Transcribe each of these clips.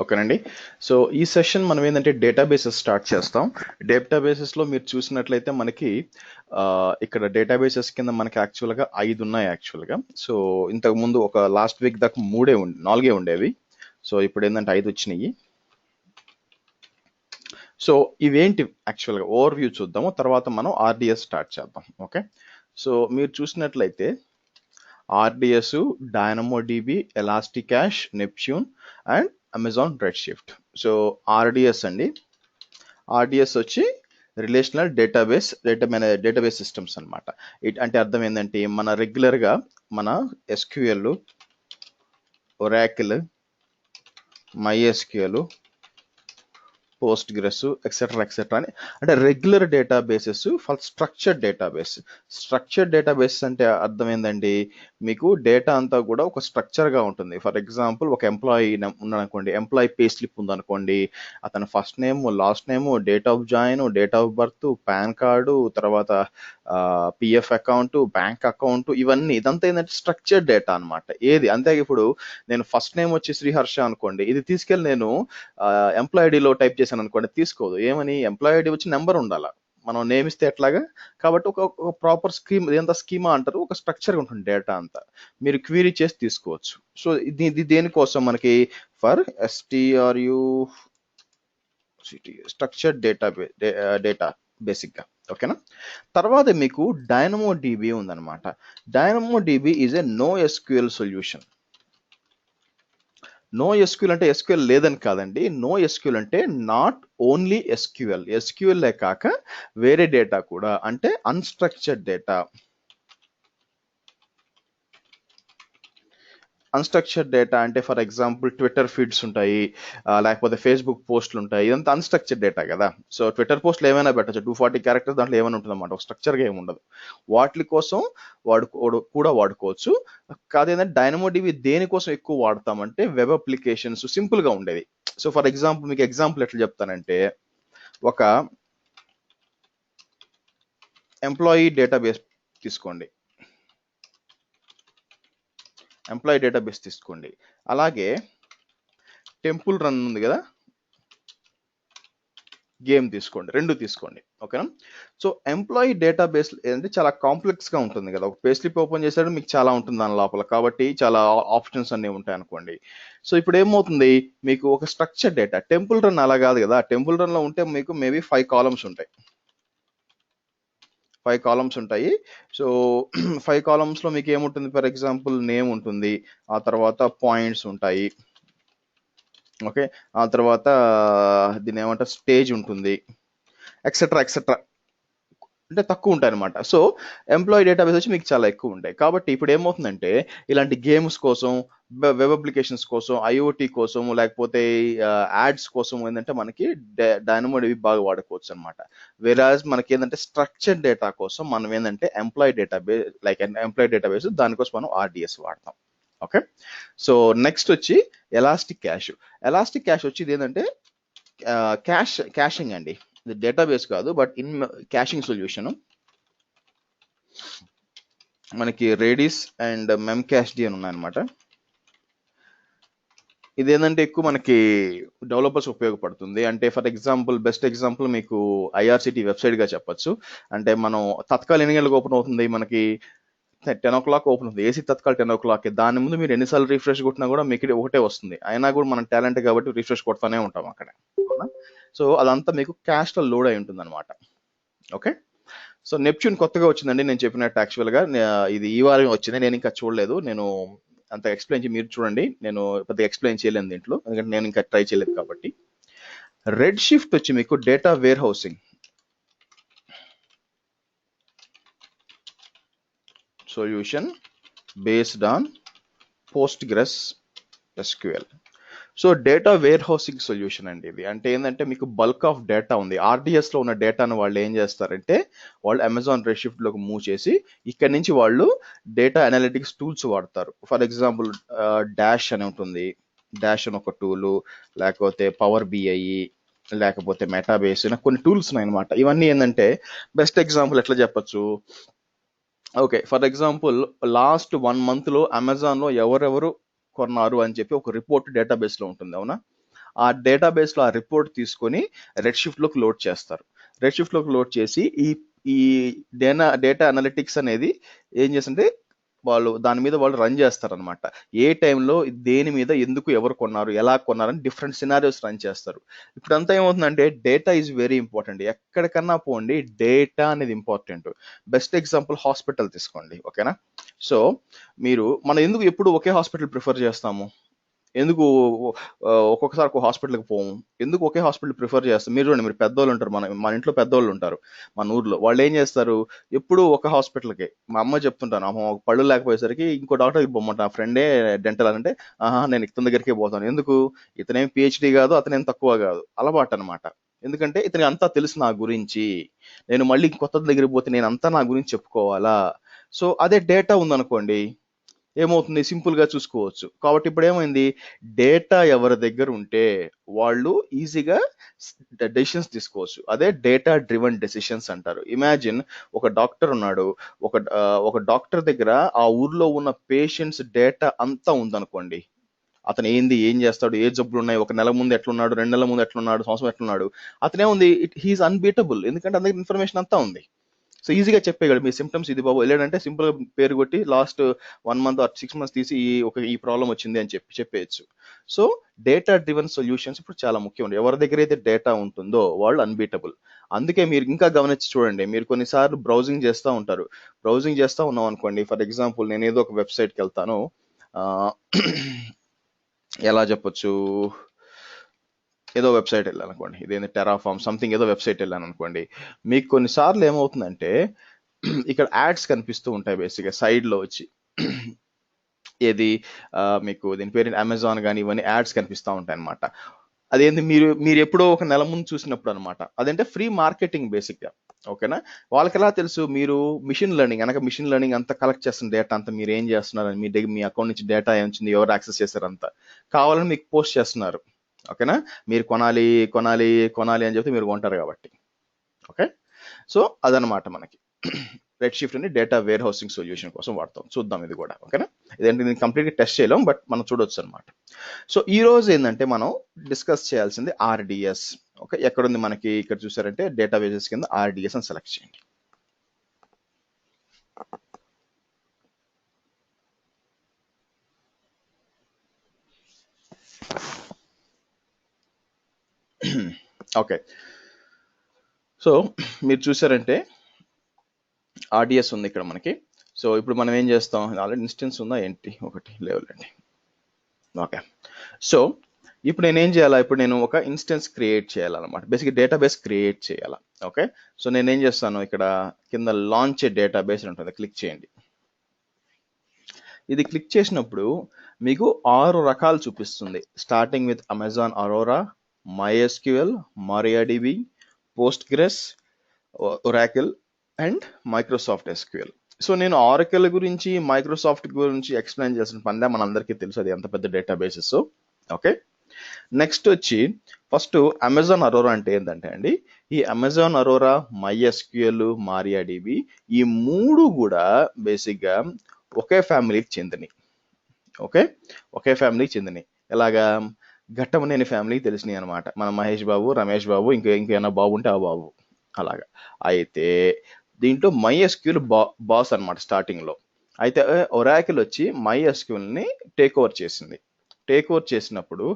ఓకేనండి. సో ఈ సెషన్ మనం ఏంటంటే డేటాబేసెస్ స్టార్ట్ చేస్తాం. డేటాబేసెస్లో మీరు చూసినట్లయితే మనకి ఇక్కడ డేటాబేసెస్ కింద మనకి యాక్చువల్గా 5 ఉన్నాయి యాక్చువల్గా. సో ఇంతకు ముందు ఒక లాస్ట్ వీక్ దాకా 4 ఉండేవి. సో ఇప్పుడు ఏంటంటే 5 వచ్చినాయి. సో ఇవేంటి యాక్చువల్గా ఓవర్ వ్యూ చూద్దాము, తర్వాత మనం ఆర్డిఎస్ స్టార్ట్ చేద్దాం. ఓకే, సో మీరు చూసినట్లయితే RDS, DynamoDB, ElastiCache, Neptune and Amazon Redshift. So RDS అండి, ఆర్డిఎస్ వచ్చి రిలేషనల్ డేటాబేస్ సిస్టమ్స్ అనమాట. అంటే అర్థం ఏంటంటే మన రెగ్యులర్గా మన SQL, Oracle, MySQL, Postgres et cetera అని అంటే regular databases for structured database అంటే అర్థం ఏంటండి, మీకు డేటా అంతా కూడా ఒక స్ట్రక్చర్గా ఉంటుంది. ఫర్ ఎగ్జాంపుల్ ఒక ఎంప్లాయీ ఉన్నాడనుకోండి, ఎంప్లాయీ పే స్లిప్ ఉందనుకోండి, అతని first name, last name, date of join, date of birth, pan card, తర్వాత పిఎఫ్ అకౌంట్, బ్యాంక్ అకౌంట్, ఇదంతా ఏంటంటే స్ట్రక్చర్డ్ డేటా అనమాట. ఏది అంతే, ఇప్పుడు నేను ఫస్ట్ నేమ్ వచ్చి శ్రీహర్ష అనుకోండి, ఇది తీసుకెళ్ళి నేను ఎంప్లాయ్ ఐడిలో టైప్ చేశాను అనుకోండి, తీసుకోదు. ఏమని, ఎంప్లాయ్ ఐడి వచ్చి నెంబర్ ఉండాలి, మనం నేమ్ ఇస్తే ఎట్లాగా. కాబట్టి ఒక ప్రాపర్ స్కీమ్, ఇదంతా స్కీమా అంటారు, ఒక స్ట్రక్చర్ ఉంటుంది డేటా అంతా, మీరు క్వీరీ చేసి తీసుకోవచ్చు. సో ఇది దేనికోసం మనకి, ఫర్ ఎస్టిఆర్యు స్ట్రక్చర్డ్ డేటా బేసిక్ గా. ఓకేనా, తర్వాత మీకు డైనమో డిబి ఉందన్నమాట. Dynamo DB is a no SQL solution. No SQL అంటే ఎస్క్యూఎల్ లేదని కాదండి, నో ఎస్క్యూఎల్ అంటే నాట్ ఓన్లీ ఎస్క్యూఎల్ కాక వేరే డేటా కూడా, అంటే అన్స్ట్రక్చర్డ్ డేటా. అన్స్ట్రక్చర్డ్ డేటా అంటే ఫర్ ఎగ్జాంపుల్ ట్విట్టర్ ఫీడ్స్ ఉంటాయి, లేకపోతే ఫేస్బుక్ పోస్టులు ఉంటాయి, ఇదంతా అన్స్ట్రక్చర్డ్ డేటా కదా. సో ట్విట్టర్ పోస్టులు ఏమైనా పెట్టచ్చు, 240 క్యారెక్టర్స్, దాంట్లో ఏమైనా ఉంటుంది అన్నమాట, ఒక స్ట్రక్చర్గా ఏమి ఉండదు. వాటి కోసం కూడా వాడుకోవచ్చు. కాదేంటంటే డైనమోడిబి దేనికోసం ఎక్కువ వాడతామంటే వెబ్ అప్లికేషన్స్ సింపుల్గా ఉండేది. సో ఫర్ ఎగ్జాంపుల్ మీకు ఎగ్జాంపుల్ ఎట్లా చెప్తానంటే, ఒక ఎంప్లాయీ డేటాబేస్ తీసుకోండి, అలాగే టెంపుల్ రన్ ఉంది కదా, గేమ్ తీసుకోండి, రెండు తీసుకోండి. ఓకేనా, సో ఎంప్లాయీ డేటాబేస్ ఏంటంటే చాలా కాంప్లెక్స్గా ఉంటుంది కదా. ఒక పే స్లిప్ ఓపెన్ చేసాడు, మీకు చాలా ఉంటుంది దాని లోపల, కాబట్టి చాలా ఆప్షన్స్ అన్నీ ఉంటాయి అనుకోండి. సో ఇప్పుడు ఏమవుతుంది, మీకు ఒక స్ట్రక్చర్ డేటా, టెంపుల్ రన్ అలా కాదు కదా. టెంపుల్ రన్లో ఉంటే మీకు మేబీ 5 కాలమ్స్ ఉంటాయి, 5 కాలమ్స్ ఉంటాయి. సో 5 కాలమ్స్లో మీకు ఏముంటుంది, ఫర్ ఎగ్జాంపుల్ నేమ్ ఉంటుంది, ఆ తర్వాత పాయింట్స్ ఉంటాయి. ఓకే, ఆ తర్వాత దీని ఏమంటారు, స్టేజ్ ఉంటుంది, ఎక్సెట్రా అంటే తక్కువ ఉంటాయి అనమాట. సో ఎంప్లాయీ డేటాబేస్ వచ్చి మీకు చాలా ఎక్కువ ఉంటాయి. కాబట్టి ఇప్పుడు ఏమవుతుందంటే, ఇలాంటి గేమ్స్ కోసం, వెబ్ అప్లికేషన్స్ కోసం, ఐఓటీ కోసం, లేకపోతే యాడ్స్ కోసం ఏంటంటే మనకి డైనమోడిబి బాగా వాడుకోవచ్చు అనమాట. వెరాజ్ మనకి ఏంటంటే స్ట్రక్చర్డ్ డేటా కోసం మనం ఏంటంటే ఎంప్లాయీ డేటాబేస్, దానికోసం మనం ఆర్డిఎస్ వాడతాం. ఓకే, సో నెక్స్ట్ వచ్చి ఎలాస్టిక్ క్యాష్ వచ్చి ఇది ఏంటంటే క్యాషింగ్ అండి. ఇది డేటాబేస్ కాదు, బట్ క్యాషింగ్ సొల్యూషన్. మనకి రేడిస్ అండ్ మెమ్కాష్డి అని ఉన్నాయన్నమాట. ఇదేంటంటే ఎక్కువ మనకి డెవలపర్స్ ఉపయోగపడుతుంది. అంటే ఫర్ ఎగ్జాంపుల్, బెస్ట్ ఎగ్జాంపుల్ మీకు ఐఆర్సిటీ వెబ్సైట్ గా చెప్పొచ్చు. అంటే మనం తత్కాల్ ఎన్ని గంటలకు ఓపెన్ అవుతుంది, మనకి 10 o'clock ఓపెన్ అవుతుంది, ఏసీ తత్కాల్ 10 o'clock. దాని ముందు మీరు ఎన్నిసార్లు రిఫ్రెష్ కొట్టినా కూడా మీకు ఒకటే వస్తుంది. అయినా కూడా మనం టాలెంట్ కాబట్టి రిఫ్రెష్ కొడతానే ఉంటాం అక్కడ. సో అదంతా మీకు క్యాష్ లో లోడ్ అయి ఉంటుంది అనమాట. ఓకే, సో నెప్ట్యూన్ కొత్తగా వచ్చిందండి, నేను చెప్పినట్టు యాక్చువల్గా ఇది ఈ వారం వచ్చింది, నేను ఇంకా చూడలేదు. నేను అంత ఎక్స్ప్లెయిన్ మీరు చూడండి, నేను పెద్దగా ఎక్స్ప్లెయిన్ చేయలేను దీంట్లో, ఎందుకంటే నేను ఇంకా ట్రై చేయలేదు కాబట్టి. రెడ్ షిఫ్ట్ వచ్చి మీకు data warehousing solution based on PostgreSQL. So data warehousing solution అండి ఇది. అంటే ఏంటంటే మీకు బల్క్ ఆఫ్ డేటా ఉంది, ఆర్డిఎస్ లో ఉన్న డేటాను వాళ్ళు ఏం చేస్తారంటే, వాళ్ళు అమెజాన్ రెడ్ షిఫ్ట్ లోకి మూవ్ చేసి ఇక్కడ నుంచి వాళ్ళు డేటా అనలిటిక్స్ టూల్స్ వాడతారు. ఫర్ ఎగ్జాంపుల్ డాష్ అని ఉంటుంది, డాష్ అని ఒక టూలు, లేకపోతే పవర్ బిఐ, లేకపోతే మెటాబేస్, కొన్ని టూల్స్ ఉన్నాయి అనమాట. ఇవన్నీ ఏంటంటే బెస్ట్ ఎగ్జాంపుల్ ఎట్లా చెప్పచ్చు, okay for example last 1 month లో అమెజాన్ లో ఎవరెవరు కొన్నారు అని చెప్పి ఒక రిపోర్ట్ డేటాబేస్ లో ఉంటుంది, అవునా. ఆ డేటాబేస్లో ఆ రిపోర్ట్ తీసుకొని రెడ్ షిఫ్ట్లోకి లోడ్ చేస్తారు. రెడ్ షిఫ్ట్లోకి లోడ్ చేసి ఈ డేటా అనలిటిక్స్ అనేది ఏం చేస్తుంటే దాని మీద వాళ్ళు రన్ చేస్తారనమాట. ఏ టైంలో దేని మీద ఎందుకు ఎవరు కొన్నారు, ఎలా కొన్నారని డిఫరెంట్ సినారియోస్ రన్ చేస్తారు. ఇప్పుడంతా ఏమవుతుందంటే డేటా ఈజ్ వెరీ ఇంపార్టెంట్. ఎక్కడికన్నా పోండి, డేటా అనేది ఇంపార్టెంట్. బెస్ట్ ఎగ్జాంపుల్ హాస్పిటల్ తీసుకోండి, ఓకేనా. సో మనం ఎందుకు ఎప్పుడు ఒకే హాస్పిటల్ ప్రిఫర్ చేస్తాము? ఎందుకు ఒక్కొక్కసారి ఒక హాస్పిటల్కి పోము? ఎందుకు ఒకే హాస్పిటల్ ప్రిఫర్ చేస్తాం? మీరు చూడండి, మీరు పెద్దోళ్ళు ఉంటారు, మన ఇంట్లో పెద్దోళ్ళు ఉంటారు మన ఊర్లో. వాళ్ళు ఏం చేస్తారు, ఎప్పుడు ఒక హాస్పిటల్కి. మా అమ్మ చెప్తుంటాను, అమ్మ ఒక పళ్ళు లేకపోయేసరికి ఇంకో డాక్టర్కి పోమంటా, నా ఫ్రెండే డెంటల్ అంటే, ఆహా నేను ఇతని దగ్గరికే పోతాను. ఎందుకు? ఇతనేం పిహెచ్డి కాదు, అతనేం తక్కువ కాదు, అలవాటు అనమాట. ఎందుకంటే ఇతనికి అంతా తెలుసు నా గురించి, నేను మళ్ళీ కొత్త దగ్గరికి పోతే నేను అంతా నా గురించి చెప్పుకోవాలా? సో అదే డేటా ఉందనుకోండి, ఏమవుతుంది, సింపుల్ గా చూసుకోవచ్చు. కాబట్టి ఇప్పుడు ఏమైంది, డేటా ఎవరి దగ్గర ఉంటే వాళ్ళు ఈజీగా డెసిషన్స్ తీసుకోవచ్చు. అదే డేటా డ్రివెన్ డెసిషన్స్ అంటారు. ఇమాజిన్ ఒక డాక్టర్ ఉన్నాడు, ఒక డాక్టర్ దగ్గర ఆ ఊర్లో ఉన్న పేషెంట్స్ డేటా అంతా ఉందనుకోండి. అతను ఏం చేస్తాడు, ఏ జబ్బులు ఉన్నాయి, ఒక నెల ముందు ఎట్లున్నాడు, 2 నెలల ముందు ఎట్లున్నాడు, సంవత్సరం ఎట్లున్నాడు, అతనే ఉంది, హీఈస్ అన్బీటబుల్. ఎందుకంటే అందరికి ఇన్ఫర్మేషన్ అంతా ఉంది. సో ఈజీగా చెప్పేయగలడు, మీ సిమ్టమ్స్ ఇది బాబు, వెళ్ళాడంటే సింపుల్ గా పేరు కొట్టి లాస్ట్ 1 మంత్ ఆర్ 6 మంత్స్ తీసి ఈ ప్రాబ్లం వచ్చింది అని చెప్పేయచ్చు. సో డేటా డ్రివెన్ సొల్యూషన్స్ ఇప్పుడు చాలా ముఖ్యం. ఎవరి దగ్గర అయితే డేటా ఉంటుందో వాళ్ళు అన్బీటబుల్. అందుకే మీరు ఇంకా గమనించి చూడండి, మీరు కొన్నిసార్లు బ్రౌజింగ్ చేస్తూ ఉంటారు. బ్రౌజింగ్ చేస్తూ ఉన్నాం అనుకోండి, ఫర్ ఎగ్జాంపుల్ నేను ఏదో ఒక వెబ్సైట్కి వెళ్తాను, ఆ, ఎలా చెప్పొచ్చు, ఏదో వెబ్సైట్ వెళ్ళాను అనుకోండి, ఇదేంటి టెరాఫామ్ సంథింగ్ ఏదో వెబ్సైట్ వెళ్ళాను అనుకోండి. మీకు కొన్నిసార్లు ఏమవుతుందంటే ఇక్కడ యాడ్స్ కనిపిస్తూ ఉంటాయి బేసిక్గా సైడ్లో వచ్చి. ఏది మీకు దీని పేరు అమెజాన్ కానీ, ఇవన్నీ యాడ్స్ కనిపిస్తూ ఉంటాయి అనమాట. అదేంటి, మీరు ఎప్పుడో ఒక నెల ముందు చూసినప్పుడు అనమాట. అదంటే ఫ్రీ మార్కెటింగ్ బేసిక్గా, ఓకేనా. వాళ్ళకి ఎలా తెలుసు, మీరు మిషన్ లెర్నింగ్ అంతా కలెక్ట్ చేస్తున్న డేటా అంతా మీరు ఏం చేస్తున్నారని, మీ దగ్గర మీ అకౌంట్ నుంచి డేటా ఏమొచ్చింది, ఎవరు యాక్సెస్ చేశారంతా కావాలని మీకు పోస్ట్ చేస్తున్నారు, ఓకేనా. మీరు కొనాలి కొనాలి కొనాలి అని చెప్తే మీరు కొంటారు కాబట్టి, ఓకే. సో అదనమాట మనకి రెడ్ షిఫ్ట్ అని డేటా వేర్ హౌసింగ్ సొల్యూషన్ కోసం వాడతాం. చూద్దాం ఇది కూడా, ఓకేనా. ఇదేంటి, దీన్ని కంప్లీట్గా టెస్ట్ చేయలేం, బట్ మనం చూడొచ్చు అనమాట. సో ఈ రోజు ఏంటంటే మనం డిస్కస్ చేయాల్సింది ఆర్డిఎస్. ఓకే, ఎక్కడుంది మనకి, ఇక్కడ చూసారంటే డేటాబేసెస్ కింద ఆర్డిఎస్ అని సెలెక్ట్ చేయండి. ఓకే, సో మీరు చూసారంటే ఆర్డిఎస్ ఉంది ఇక్కడ మనకి. సో ఇప్పుడు మనం ఏం చేస్తాం, ఆల్రెడీ ఇన్స్టెన్స్ ఉందా ఏంటి, ఒకటి లేవులేండి. ఓకే, సో ఇప్పుడు నేను ఏం చేయాలా, ఇప్పుడు నేను ఒక ఇన్స్టెన్స్ క్రియేట్ చేయాలన్నమాట, బేసిక్ డేటాబేస్ క్రియేట్ చేయాలా. ఓకే, సో నేను ఏం చేస్తాను, ఇక్కడ కింద లాంచ్ డేటాబేస్ ఉంటుంది, క్లిక్ చేయండి. ఇది క్లిక్ చేసినప్పుడు మీకు 6 రకాలు చూపిస్తుంది, starting with Amazon Aurora, MySQL, MariaDB, Postgres, Oracle and Microsoft SQL. So నేను ఆరకిల్ గురించి, మైక్రోసాఫ్ట్ గురించి ఎక్స్ప్లెయిన్ చేసిన పనిదే, మనందరికీ తెలుసు అది ఎంత పెద్ద డేటాబేసెస్. ఓకే, నెక్స్ట్ వచ్చి ఫస్ట్ అమెజాన్ అరోరా అంటే ఏంటంటే అండి, ఈ అమెజాన్ అరోరా, MySQL, MariaDB ఈ 3 కూడా బేసిక్గా ఒకే ఫ్యామిలీకి చెందినవి. ఓకే, ఒకే ఫ్యామిలీకి చెందినవి. ఎలాగా, ఘట్టమనేని ఫ్యామిలీకి తెలిసినాయి అనమాట. మన మహేష్ బాబు, రమేష్ బాబు, ఇంకేమైనా బాబు ఉంటే ఆ బాబు, అలాగా. అయితే దీంట్లో MySQL బాస్ అనమాట స్టార్టింగ్లో. అయితే ఒరాకిల్ వచ్చి MySQLని టేక్ ఓవర్ చేసింది. టేక్ ఓవర్ చేసినప్పుడు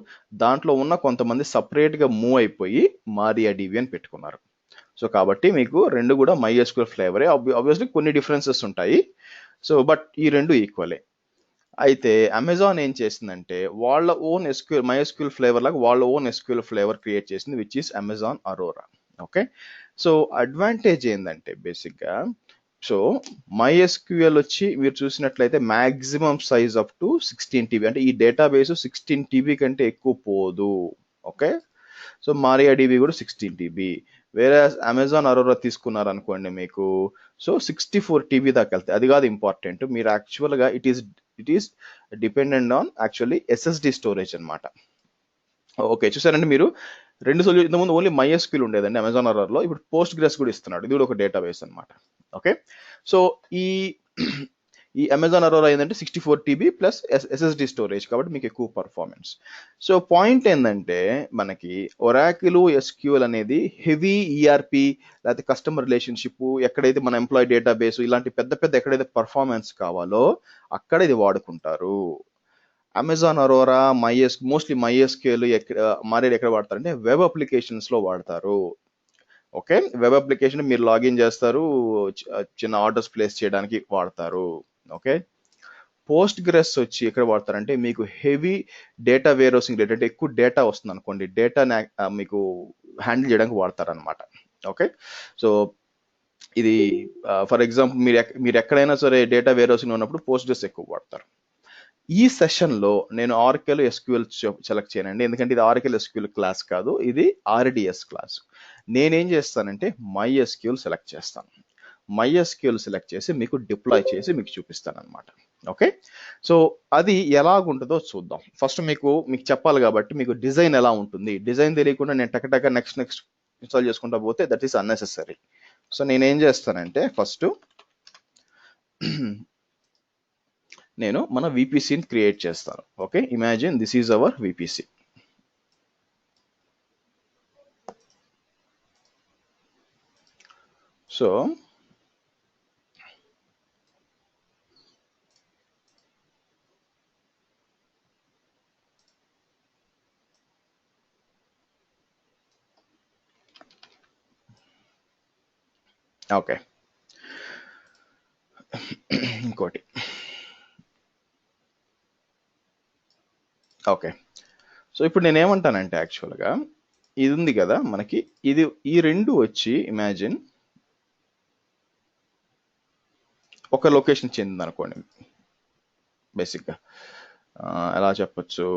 దాంట్లో ఉన్న కొంతమంది సపరేట్గా మూవ్ అయిపోయి MariaDB అని పెట్టుకున్నారు. సో కాబట్టి మీకు రెండు కూడా MySQL ఫ్లేవరే, ఆబ్వియస్లీ కొన్ని డిఫరెన్సెస్ ఉంటాయి. సో బట్ ఈ రెండు ఈక్వలే. అయితే అమెజాన్ ఏం చేసిందంటే వాళ్ళ ఓన్ MySQL ఫ్లేవర్ లాగా వాళ్ళ ఓన్ SQL ఫ్లేవర్ క్రియేట్ చేసింది, which is Amazon Aurora. Okay, so advantage ఏంటంటే బేసిక్గా, సో MySQL వచ్చి మీరు చూసినట్లయితే maximum size up to 16 TB, అంటే ఈ డేటాబేస్ 16 TB కంటే ఎక్కువ పోదు. ఓకే, సో MariaDB కూడా 16 TB. వేరే అమెజాన్ అరోరా తీసుకున్నారు అనుకోండి మీకు, సో 64 TB దాకా వెళ్తాయి. అది కాదు ఇంపార్టెంట్, మీరు యాక్చువల్గా it is dependent on actually SSD storage అనమాట. ఓకే, చూసారంటే మీరు రెండు సొల్యూషన్, ఇంతకుముందు ఓన్లీ MySQL ఉండేదండి అమెజాన్ అరోరాలో, ఇప్పుడు పోస్ట్ గ్రెస్ కూడా ఇస్తున్నాడు, ఇది కూడా ఒక డేటాబేస్ అనమాట. ఓకే, సో ఈ అమెజాన్ అరోరా ఏంటంటే 64 TB ప్లస్ SSD స్టోరేజ్, కాబట్టి మీకు ఎక్కువ పర్ఫార్మెన్స్. సో పాయింట్ ఏంటంటే మనకి ఒరాకిల్ ఎస్క్యూఎల్ అనేది హెవీ ఈఆర్పి లేకపోతే కస్టమర్ రిలేషన్షిప్, ఎక్కడైతే మన ఎంప్లాయీ డేటాబేస్ ఇలాంటి పెద్ద పెద్ద ఎక్కడైతే పర్ఫార్మెన్స్ కావాలో అక్కడ ఇది వాడుకుంటారు. అమెజాన్ అరోరా మోస్ట్లీ MySQL మారేడు ఎక్కడ వాడతారంటే వెబ్ అప్లికేషన్స్ లో వాడతారు. ఓకే, వెబ్ అప్లికేషన్ మీరు లాగిన్ చేస్తారు, చిన్న ఆర్డర్స్ ప్లేస్ చేయడానికి వాడతారు. ఓకే, పోస్ట్ గ్రెస్ వచ్చి ఎక్కడ వాడతారంటే మీకు heavy data warehousing data, అంటే ఎక్కువ డేటా వస్తుంది అనుకోండి, డేటా మీకు హ్యాండిల్ చేయడానికి వాడతారు అనమాట. ఓకే, సో ఇది ఫర్ ఎగ్జాంపుల్ మీరు ఎక్కడైనా సరే డేటా వేర్ హౌసింగ్ ఉన్నప్పుడు పోస్ట్ గ్రెస్ ఎక్కువ వాడతారు. ఈ సెషన్లో నేను ఆర్కెల్ ఎస్క్యూఎల్ సెలెక్ట్ చేయనండి, ఎందుకంటే ఇది ఆర్కెల్ ఎస్క్యూఎల్ క్లాస్ కాదు, ఇది RDS క్లాస్. నేనేం చేస్తానంటే MySQL సెలెక్ట్ చేస్తాను. MySQL సెలెక్ట్ చేసి మీకు డిప్లాయ్ చేసి మీకు చూపిస్తాను అనమాట. ఓకే, సో అది ఎలాగుంటుందో చూద్దాం. ఫస్ట్ మీకు చెప్పాలి కాబట్టి మీకు డిజైన్ ఎలా ఉంటుంది, డిజైన్ తెలియకుండా నేను టక నెక్స్ట్ ఇన్స్టాల్ చేసుకుంటా పోతే దట్ ఈస్ అన్నెసెసరీ. సో నేనేం చేస్తానంటే ఫస్ట్ నేను మన VPCని క్రియేట్ చేస్తాను. Okay, imagine this is our VPC. So okay, ఇంకోటి. ఓకే, సో ఇప్పుడు నేను ఏమంటానంటే యాక్చువల్గా ఇది ఉంది కదా మనకి, ఈ రెండు వచ్చి ఇమాజిన్ ఒక లొకేషన్ చెందింది అనుకోండి. బేసిక్గా ఎలా చెప్పచ్చు,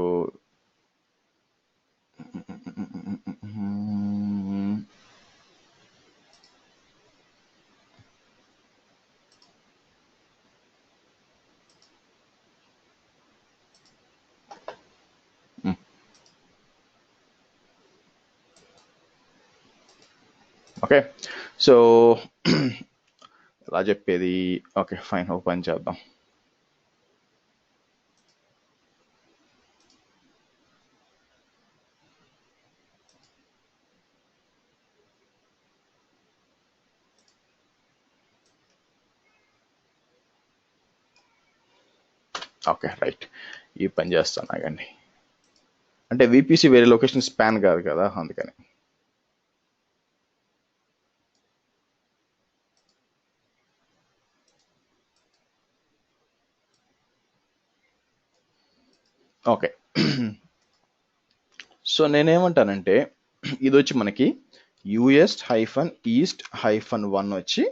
ఓకే, సో ఎలా చెప్పేది, ఓకే ఫైన్, ఒక పని చేద్దాం. ఓకే రైట్, ఈ పని చేస్తాను ఆగండి, అంటే VPC వేరే లొకేషన్ స్పాన్ కాదు కదా అందుకని. ఓకే, సో నేనేమంటానంటే ఇది వచ్చి మనకి US-East-1 వచ్చి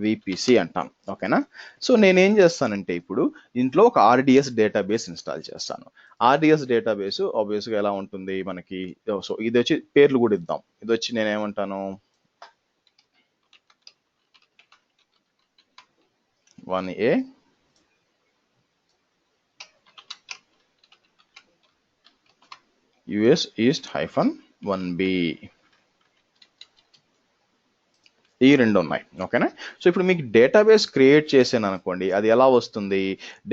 VPC అంటాం. ఓకేనా, సో నేనేం చేస్తానంటే ఇప్పుడు ఇంట్లో ఒక RDS డేటాబేస్ ఇన్స్టాల్ చేస్తాను. RDS డేటాబేస్ ఆబ్వియస్గా ఎలా ఉంటుంది మనకి, సో ఇది వచ్చి పేర్లు కూడా ఇద్దాం. ఇది వచ్చి నేనేమంటాను 1A, US-East-1B, ఈ రెండు ఉన్నాయి. ఓకేనా, సో ఇప్పుడు మీకు డేటాబేస్ క్రియేట్ చేసాను అనుకోండి, అది ఎలా వస్తుంది,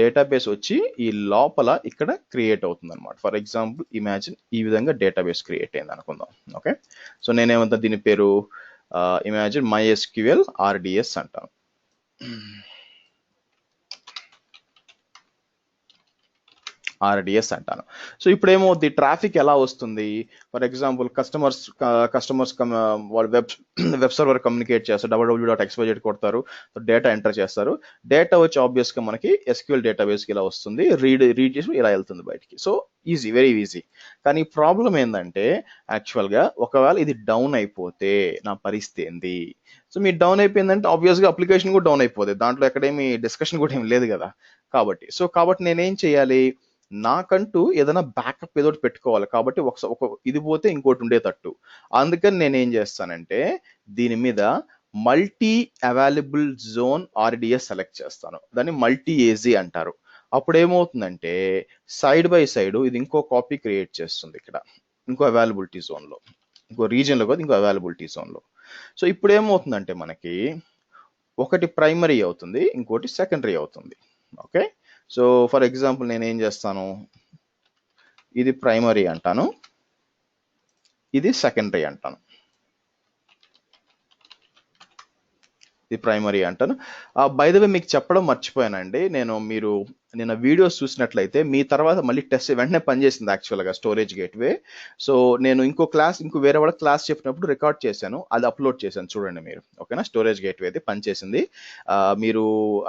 డేటాబేస్ వచ్చి ఈ లోపల ఇక్కడ క్రియేట్ అవుతుంది అనమాట. ఫర్ ఎగ్జాంపుల్ ఇమాజిన్ ఈ విధంగా డేటాబేస్ క్రియేట్ అయింది అనుకుందాం. ఓకే, సో నేనేమంటా దీని పేరు ఇమాజిన్ MySQL-RDS అంటాను. RDS అంటాను. సో ఇప్పుడు ఏమవుద్ది, ట్రాఫిక్ ఎలా వస్తుంది, ఫర్ ఎగ్జాంపుల్ కస్టమర్స్ వాళ్ళు వెబ్ సర్వర్ కమ్యూనికేట్ చేస్తారు, www.xyz కొడతారు, డేటా ఎంటర్ చేస్తారు, డేటా వచ్చి ఆబ్వియస్గా మనకి SQL డేటాబేస్కి ఇలా వస్తుంది, రీడ్ చేసి ఇలా వెళ్తుంది బయటికి. So easy, very easy. కానీ ప్రాబ్లం ఏంటంటే యాక్చువల్గా ఒకవేళ ఇది డౌన్ అయిపోతే నా పరిస్థితి ఏంది, సో మీరు డౌన్ అయిపోయిందంటే ఆబ్వియస్గా అప్లికేషన్ కూడా డౌన్ అయిపోతుంది, దాంట్లో ఎక్కడేమి డిస్కషన్ కూడా ఏమి లేదు కదా. కాబట్టి నేనేం చేయాలి, నాకంటూ ఏదైనా బ్యాకప్ ఏదో పెట్టుకోవాలి, కాబట్టి ఒక ఇది పోతే ఇంకోటి ఉండేటట్టు. అందుకని నేనేం చేస్తానంటే దీని మీద multi available zone RDS select చేస్తాను, దాన్ని మల్టీ AZ అంటారు. అప్పుడు ఏమవుతుందంటే సైడ్ బై సైడ్ ఇది ఇంకో కాపీ క్రియేట్ చేస్తుంది, ఇక్కడ ఇంకో అవైలబిలిటీ జోన్లో, ఇంకో రీజియన్లో కాదు, ఇంకో అవైలబిలిటీ జోన్లో. సో ఇప్పుడు ఏమవుతుందంటే మనకి ఒకటి ప్రైమరీ అవుతుంది, ఇంకోటి సెకండరీ అవుతుంది. ఓకే. సో ఫర్ ఎగ్జాంపుల్ నేను ఏం చేస్తాను, ఇది ప్రైమరీ అంటాను, ఇది సెకండరీ అంటాను, ఇది ప్రైమరీ అంటాను. బై ద వే మీకు చెప్పడం మర్చిపోయానండి, మీరు నిన్న వీడియోస్ చూసినట్లయితే మీ తర్వాత మళ్ళీ టెస్ట్ వెంటనే పనిచేసింది యాక్చువల్గా స్టోరేజ్ గేట్వే. సో నేను ఇంకో వేరే వాళ్ళ క్లాస్ చెప్పినప్పుడు రికార్డ్ చేశాను, అది అప్లోడ్ చేశాను చూడండి మీరు. ఓకేనా, స్టోరేజ్ గేట్వే అది పనిచేసింది. మీరు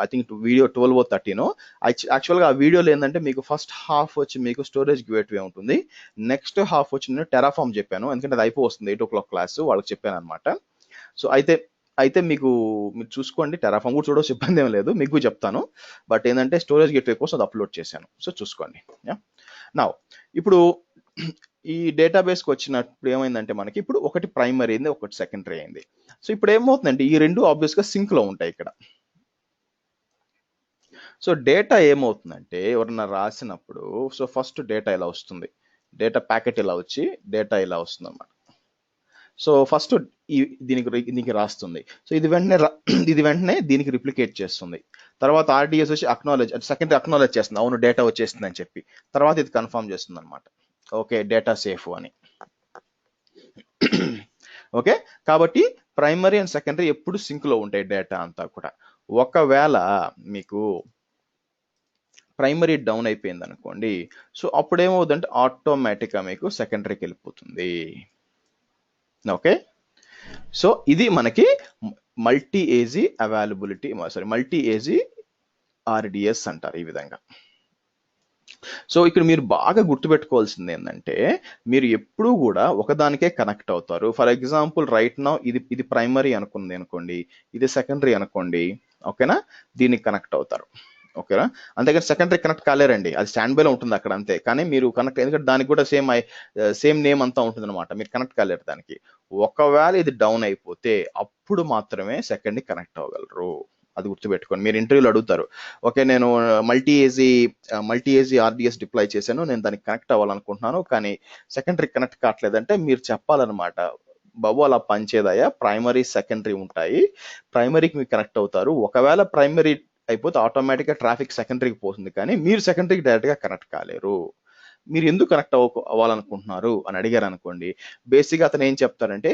ఐ థింక్ వీడియో 12:13 యాక్చువల్గా ఆ వీడియోలో ఏంటంటే మీకు ఫస్ట్ హాఫ్ వచ్చి మీకు స్టోరేజ్ గేట్వే ఉంటుంది, నెక్స్ట్ హాఫ్ వచ్చి నేను టెరాఫామ్ చెప్పాను, ఎందుకంటే అది అయిపోతుంది 8 o'clock క్లాస్ వాళ్ళకి చెప్పాను అనమాట. సో అయితే మీరు చూసుకోండి, టెరాఫామ్ కూడా చూడవచ్చు, ఇబ్బంది ఏం లేదు, మీకు చెప్తాను. బట్ ఏంటంటే స్టోరేజ్ గేట్వే కోసం అది అప్లోడ్ చేశాను, సో చూసుకోండి. నా ఇప్పుడు ఈ డేటాబేస్కి వచ్చినప్పుడు ఏమైందంటే మనకి ఇప్పుడు ఒకటి ప్రైమరీ అయింది, ఒకటి సెకండరీ అయింది. సో ఇప్పుడు ఏమవుతుందంటే ఈ రెండు ఆబ్వియస్గా సింక్లో ఉంటాయి ఇక్కడ. సో డేటా ఏమవుతుందంటే ఎవరన్నా రాసినప్పుడు, సో ఫస్ట్ డేటా ఇలా వస్తుంది, డేటా ప్యాకెట్ ఇలా వచ్చి డేటా ఇలా వస్తుంది అన్నమాట. సో ఫస్ట్ దీనికి రాస్తుంది, సో ఇది వెంటనే దీనికి రిప్లికేట్ చేస్తుంది. తర్వాత ఆర్డిఎస్ వచ్చి సెకండరీ అక్నాలెడ్జ్ చేస్తుంది, అవును డేటా వచ్చేస్తుంది అని చెప్పి. తర్వాత ఇది కన్ఫర్మ్ చేస్తుంది అనమాట, ఓకే డేటా సేఫ్ అని. ఓకే, కాబట్టి ప్రైమరీ అండ్ సెకండరీ ఎప్పుడు సింక్లో ఉంటాయి డేటా అంతా కూడా. ఒకవేళ మీకు ప్రైమరీ డౌన్ అయిపోయింది అనుకోండి, సో అప్పుడు ఏమవుతుందంటే ఆటోమేటిక్గా మీకు సెకండరీకి వెళ్ళిపోతుంది. ఓకే, సో ఇది మనకి multi AZ availability, multi AZ RDS అంటారు ఈ విధంగా. సో ఇక్కడ మీరు బాగా గుర్తుపెట్టుకోవాల్సింది ఏంటంటే మీరు ఎప్పుడూ కూడా ఒకదానికే కనెక్ట్ అవుతారు. ఫర్ ఎగ్జాంపుల్ రైట్ నౌ ఇది ప్రైమరీ అనుకోండి, ఇది సెకండరీ అనుకోండి, ఓకేనా, దీనికి కనెక్ట్ అవుతారు. ఓకేనా, అంతేగాని సెకండరీ కనెక్ట్ కాలేరండి, అది స్టాండ్ బైలో ఉంటుంది అక్కడ అంతే. కానీ మీరు కనెక్ట్, ఎందుకంటే దానికి కూడా సేమ్ నేమ్ అంతా ఉంటుంది అనమాట, మీరు కనెక్ట్ కాలేరు దానికి. ఒకవేళ ఇది డౌన్ అయిపోతే అప్పుడు మాత్రమే సెకండరీ కనెక్ట్ అవ్వగలరు, అది గుర్తుపెట్టుకోండి. మీరు ఇంటర్వ్యూలో అడుగుతారు, ఓకే నేను మల్టీ ఏజీ ఆర్డిఎస్ డిప్లాయ్ చేశాను, నేను దానికి కనెక్ట్ అవ్వాలనుకుంటున్నాను కానీ సెకండరీ కనెక్ట్ కావట్లేదంటే మీరు చెప్పాలన్నమాట, బాబు అలా పనిచేదయ్యా, ప్రైమరీ సెకండరీ ఉంటాయి, ప్రైమరీకి మీరు కనెక్ట్ అవుతారు, ఒకవేళ ప్రైమరీ అయిపోతే ఆటోమేటిక్గా ట్రాఫిక్ సెకండరీకి పోతుంది, కానీ మీరు సెకండరీకి డైరెక్ట్గా కనెక్ట్ కాలేరు. మీరు ఎందుకు కనెక్ట్ అవ్వాలనుకుంటున్నారు అని అడిగారు అనుకోండి, బేసిక్గా అతను ఏం చెప్తారంటే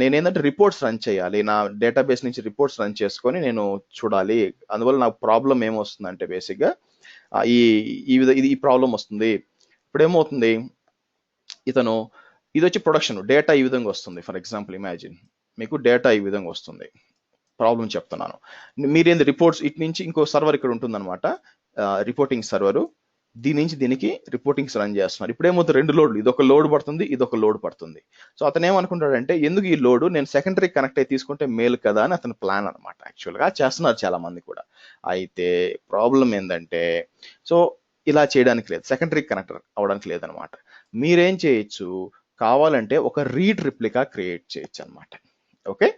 నేనేంటంటే రిపోర్ట్స్ రన్ చేయాలి, నా డేటాబేస్ నుంచి రిపోర్ట్స్ రన్ చేసుకొని నేను చూడాలి, అందువల్ల నాకు ప్రాబ్లం ఏమొస్తుందంటే బేసిక్గా ఈ ఈ ప్రాబ్లం వస్తుంది. ఇప్పుడు ఏమవుతుంది, ఇతను ఇది వచ్చి ప్రొడక్షన్ డేటా ఈ విధంగా వస్తుంది, ఫర్ ఎగ్జాంపుల్ ఇమాజిన్ మీకు డేటా ఈ విధంగా వస్తుంది, ప్రాబ్లం చెప్తున్నాను. మీరేంది రిపోర్ట్స్ ఇటు నుంచి ఇంకో సర్వర్ ఇక్కడ ఉంటుందన్నమాట, రిపోర్టింగ్ సర్వరు, దీని నుంచి దీనికి రిపోర్టింగ్స్ రన్ చేస్తున్నారు. ఇప్పుడు ఏమవుతుంది, రెండు లోడ్లు, ఇదొక లోడ్ పడుతుంది, ఇదొక లోడ్ పడుతుంది. సో అతను ఏమనుకుంటాడంటే ఎందుకు ఈ లోడ్ నేను సెకండరీ కనెక్ట్ అయి తీసుకుంటే మేలు కదా అని అతని ప్లాన్ అనమాట. యాక్చువల్గా చేస్తున్నారు చాలా మంది కూడా. అయితే ప్రాబ్లం ఏంటంటే, సో ఇలా చేయడానికి లేదు, సెకండరీ కనెక్టర్ అవడానికి లేదనమాట. మీరేం చేయొచ్చు, కావాలంటే ఒక రీడ్ రిప్లికా క్రియేట్ చేయొచ్చు అనమాట. ఓకే,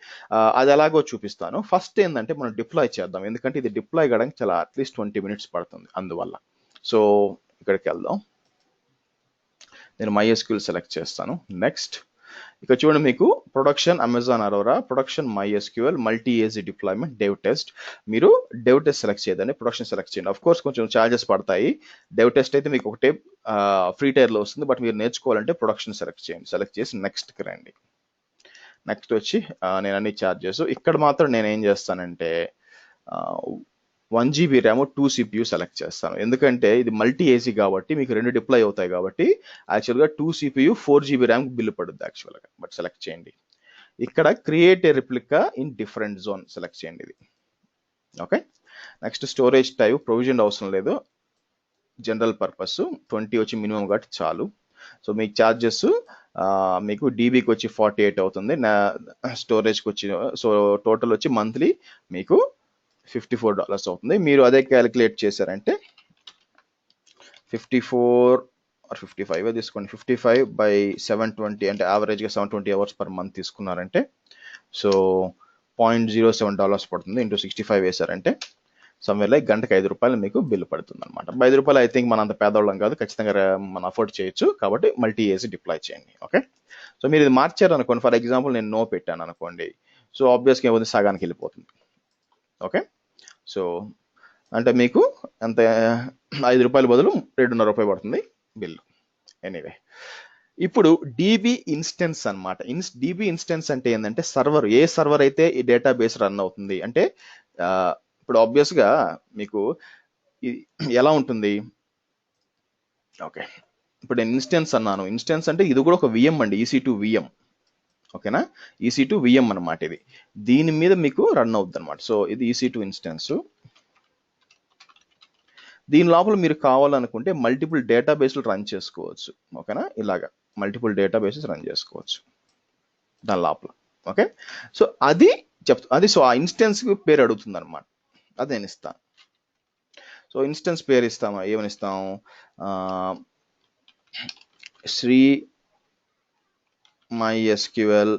అది ఎలాగో చూపిస్తాను. ఫస్ట్ ఏంటంటే మనం డిప్లాయ్ చేద్దాం, ఎందుకంటే ఇది డిప్లాయ్ కావడానికి చాలా అట్లీస్ట్ 20 minutes పడుతుంది అందువల్ల. సో ఇక్కడికి వెళ్దాం, నేను MySQL సెలెక్ట్ చేస్తాను. నెక్స్ట్ ఇక్కడ చూడండి, మీకు production Amazon Aurora, production MySQL, multi AZ deployment, dev test. మీరు డెవ్ టెస్ట్ సెలెక్ట్ చేయదండి, ప్రొడక్షన్ సెలెక్ట్ చేయండి. అఫ్ కోర్స్ కొంచెం ఛార్జెస్ పడతాయి, డెవ్ టెస్ట్ అయితే మీకు ఒకటే ఫ్రీ టైర్లో వస్తుంది, బట్ మీరు నేర్చుకోవాలంటే ప్రొడక్షన్ సెలెక్ట్ చేయండి. సెలెక్ట్ చేసి నెక్స్ట్కి రండి. నెక్స్ట్ వచ్చి నేను అన్ని ఛార్జెస్ ఇక్కడ మాత్రం నేను ఏం చేస్తానంటే 1 GB ర్యామ్ 2 CPU సెలెక్ట్ చేస్తాను, ఎందుకంటే ఇది మల్టీ ఏసీ కాబట్టి మీకు రెండు డిప్లాయ్ అవుతాయి కాబట్టి. యాక్చువల్గా 2 CPU 4 GB ర్యామ్ బిల్లు పడుద్ది యాక్చువల్గా, బట్ సెలెక్ట్ చేయండి. ఇక్కడ create a replica in different zone select చేయండి ఇది. Okay, next storage type provision అవసరం లేదు, జనరల్ పర్పస్ 20 వచ్చి మినిమం కాబట్టి చాలు. సో మీకు ఛార్జెస్ మీకు డీబీకి వచ్చి 48 అవుతుంది, స్టోరేజ్కి వచ్చి, సో టోటల్ వచ్చి మంత్లీ మీకు $54 అవుతుంది. మీరు అదే క్యాలిక్యులేట్ చేశారంటే 54 or 55 తీసుకోండి, 55/720 అంటే యావరేజ్గా 720 hours per month తీసుకున్నారంటే సో $0.07 పడుతుంది, ఇంటూ 65 వేశారంటే సమ్వేర్ లైక్ గంటకి ₹5 మీకు బిల్లు పడుతుంది అనమాట. ₹5 ఐ థింక్ మన అంత పేదవాళ్ళం కాదు, ఖచ్చితంగా మనం అఫోర్డ్ చేయొచ్చు, కాబట్టి మల్టీ ఏసీ డిప్లాయ్ చేయండి. ఓకే, సో మీరు ఇది మార్చారు అనుకోండి, ఫర్ ఎగ్జాంపుల్ నేను నో పెట్టాను అనుకోండి, సో ఆబ్వియస్గా ఏమవుతుంది, సగానికి వెళ్ళిపోతుంది. ఓకే, సో అంటే మీకు ఎంత ₹5 బదులు ₹2.5 పడుతుంది బిల్లు. ఎనీవే, ఇప్పుడు డీబీ ఇన్స్టెన్స్ అనమాట. డీబీ ఇన్స్టెన్స్ అంటే ఏంటంటే సర్వర్, ఏ సర్వర్ అయితే ఈ డేటాబేస్ రన్ అవుతుంది అంటే ఇప్పుడు ఆబ్వియస్గా మీకు ఎలా ఉంటుంది, ఓకే ఇప్పుడు నేను ఇన్స్టెన్స్ అన్నాను. ఇన్స్టెన్స్ అంటే ఇది కూడా ఒక విఎం అండి, EC2 విఎం. ఓకేనా, EC2 విఎం అనమాట. ఇది దీని మీద మీకు రన్ అవుతుంది అనమాట. సో ఇది EC2 ఇన్స్టెన్స్. దీని లోపల మీరు కావాలనుకుంటే మల్టిపుల్ డేటాబేస్లు రన్ చేసుకోవచ్చు. ఓకేనా, ఇలాగా మల్టిపుల్ డేటాబేసెస్ రన్ చేసుకోవచ్చు దాని లోపల. ఓకే, సో అది అది సో ఆ ఇన్స్టెన్స్ పేరు అడుగుతుంది అనమాట, అది నేను ఇస్తాను. సో ఇన్స్టెన్స్ పేరు ఇస్తామా, ఏమని ఇస్తాం, శ్రీ MySQL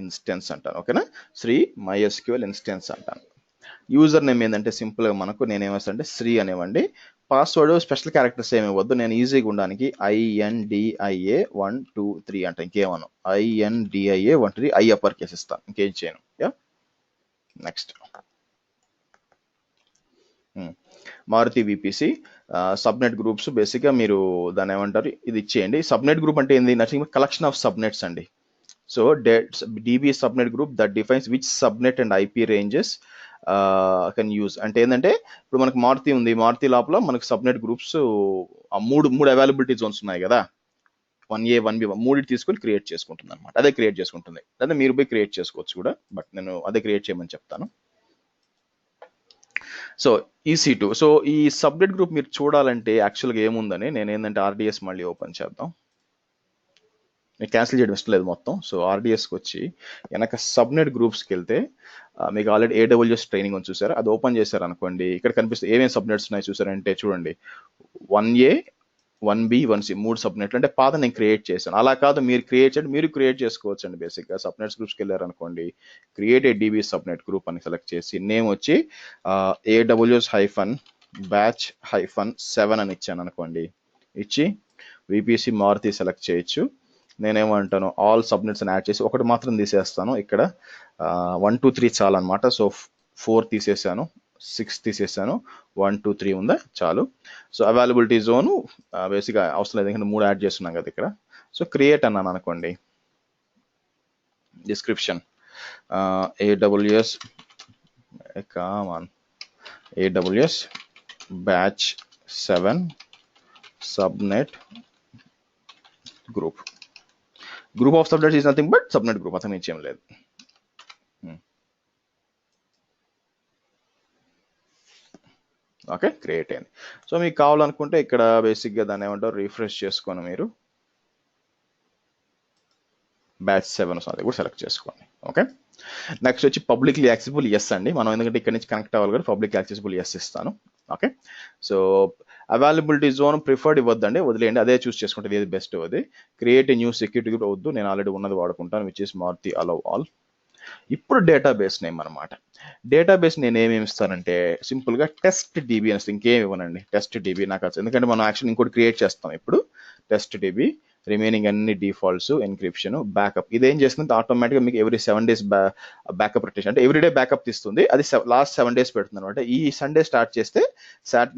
ఇన్స్టెన్స్ అంటాను. ఓకేనా, శ్రీ MySQL ఇన్స్టెన్స్ అంటాను. యూజర్ నేమ్ ఏంటంటే సింపుల్గా మనకు నేనేమేస్తానంటే శ్రీ అనేవండి. పాస్వర్డ్ స్పెషల్ క్యారెక్టర్స్ ఏమి ఇవ్వద్దు, నేను ఈజీగా ఉండడానికి INDIA123 అంట, ఇంకేమను INDIA123 ఐ అప్పర్ కేస్ ఇస్తాను, ఇంకేం చేయను. యా, నెక్స్ట్ మారుతి VPC సబ్నెట్ గ్రూప్స్. బేసిక్గా మీరు దాన్ని ఏమంటారు, ఇది ఇచ్చేయండి. సబ్నెట్ గ్రూప్ అంటే ఏంది, నథింగ్ కలెక్షన్ ఆఫ్ సబ్నెట్స్ అండి. So DB subnet group that defines which subnet and IP ranges can use. అంటే ఏంటంటే ఇప్పుడు మనకు మారుతి ఉంది, మారుతి లోపల మనకు సబ్నెట్ గ్రూప్స్ మూడు అవైలబిలిటీ జోన్స్ ఉన్నాయి కదా, 1A 1B మూడింటి తీసుకొని క్రియేట్ చేసుకుంటుంది అనమాట. అదే క్రియేట్ చేసుకుంటుంది, అదే మీరు పోయి క్రియేట్ చేసుకోవచ్చు కూడా, బట్ నేను అదే క్రియేట్ చేయమని చెప్తాను. సో EC2, సో ఈ సబ్నెట్ గ్రూప్ మీరు చూడాలంటే యాక్చువల్గా ఏముందని నేను ఏంటంటే RDS మళ్ళీ ఓపెన్ చేద్దాం. నేను క్యాన్సిల్ చేయడం ఇష్టం లేదు మొత్తం. సో RDSకి వచ్చి వెనక సబ్నెట్ గ్రూప్స్కి వెళ్తే మీకు ఆల్రెడీ AWS ట్రైనింగ్ అని చూసారు, అది ఓపెన్ చేశారు అనుకోండి. ఇక్కడ కనిపిస్తే ఏమేమి సబ్నెట్స్ ఉన్నాయి చూసారంటే చూడండి, 1A 1B 1C మూడు సబ్నెట్లు. అంటే పాత నేను క్రియేట్ చేశాను, అలా కాదు మీరు క్రియేట్ చేసుకోవచ్చు అండి. బేసిక్గా సబ్నెట్స్ గ్రూప్స్కి వెళ్ళారు అనుకోండి, create a DB subnet group అని సెలెక్ట్ చేసి నేమ్ వచ్చి AWS-batch-7 అని ఇచ్చాను అనుకోండి, ఇచ్చి VPC మారుతి సెలెక్ట్ చేయొచ్చు. నేనేమంటాను ఆల్ సబ్నెట్స్ అని యాడ్ చేసి ఒకటి మాత్రం తీసేస్తాను. ఇక్కడ 1 2 3 చాలు అనమాట. సో 4 తీసేసాను, 6 తీసేసాను, 1 2 3 ఉందా, చాలు. సో అవైలబిలిటీ జోను బేసిక్గా అవసరం లేదు, ఎందుకంటే 3 యాడ్ చేస్తున్నాం కదా ఇక్కడ. సో క్రియేట్ అన్నాను అనుకోండి. Description AWS-batch-7 subnet group of subnets is nothing but subnet group, అతను ఇచ్చేం లేదు. ఓకే, క్రియేట్ అయింది. సో మీకు కావాలనుకుంటే ఇక్కడ బేసిక్గా దాన్ని ఏమంటారు, రిఫ్రెష్ చేసుకొని మీరు batch-7 అది కూడా సెలెక్ట్ చేసుకోండి. ఓకే, నెక్స్ట్ వచ్చి పబ్లిక్లీ యాక్సెసిబుల్ ఎస్ అండి. మనం ఎందుకంటే ఇక్కడ నుంచి కనెక్ట్ అవ్వాలి కదా, పబ్లిక్ యాక్సెసిబుల్ ఎస్ ఇస్తాను. Okay, so availability zone preferred ఇవ్వద్దండి, వదిలేయండి, అదే చూస్ చేసుకుంటుంది ఏది బెస్ట్. అది క్రియేట్ న్యూ సెక్యూరిటీ కూడా వద్దు, నేను ఆల్రెడీ ఉన్నది వాడుకుంటాను, which is Maruti allow all. ఇప్పుడు డేటాబేస్ నేమ్ అనమాట. డేటాబేస్ నేను ఏమేమి ఇస్తానంటే సింపుల్గా టెస్ట్ DB అని, ఇంకేమి ఇవ్వనండి, టెస్ట్ DB నాకు వచ్చి, ఎందుకంటే మనం యాక్చువల్ ఇంకోటి క్రియేట్ చేస్తాం ఇప్పుడు. టెస్ట్ DB రిమైనింగ్ అన్ని డిఫాల్ట్స్, ఎన్క్రిప్షన్, బ్యాకప్. ఇదేం చేస్తుంది ఆటోమేటిక్గా మీకు ఎవ్రీ 7 days బ్యాకప్ రొటేషన్, అంటే ఎవ్రీడే బ్యాకప్ తీస్తుంది. అది లాస్ట్ 7 days పెడుతుంది అనమాట. ఈ సండే స్టార్ట్ చేస్తే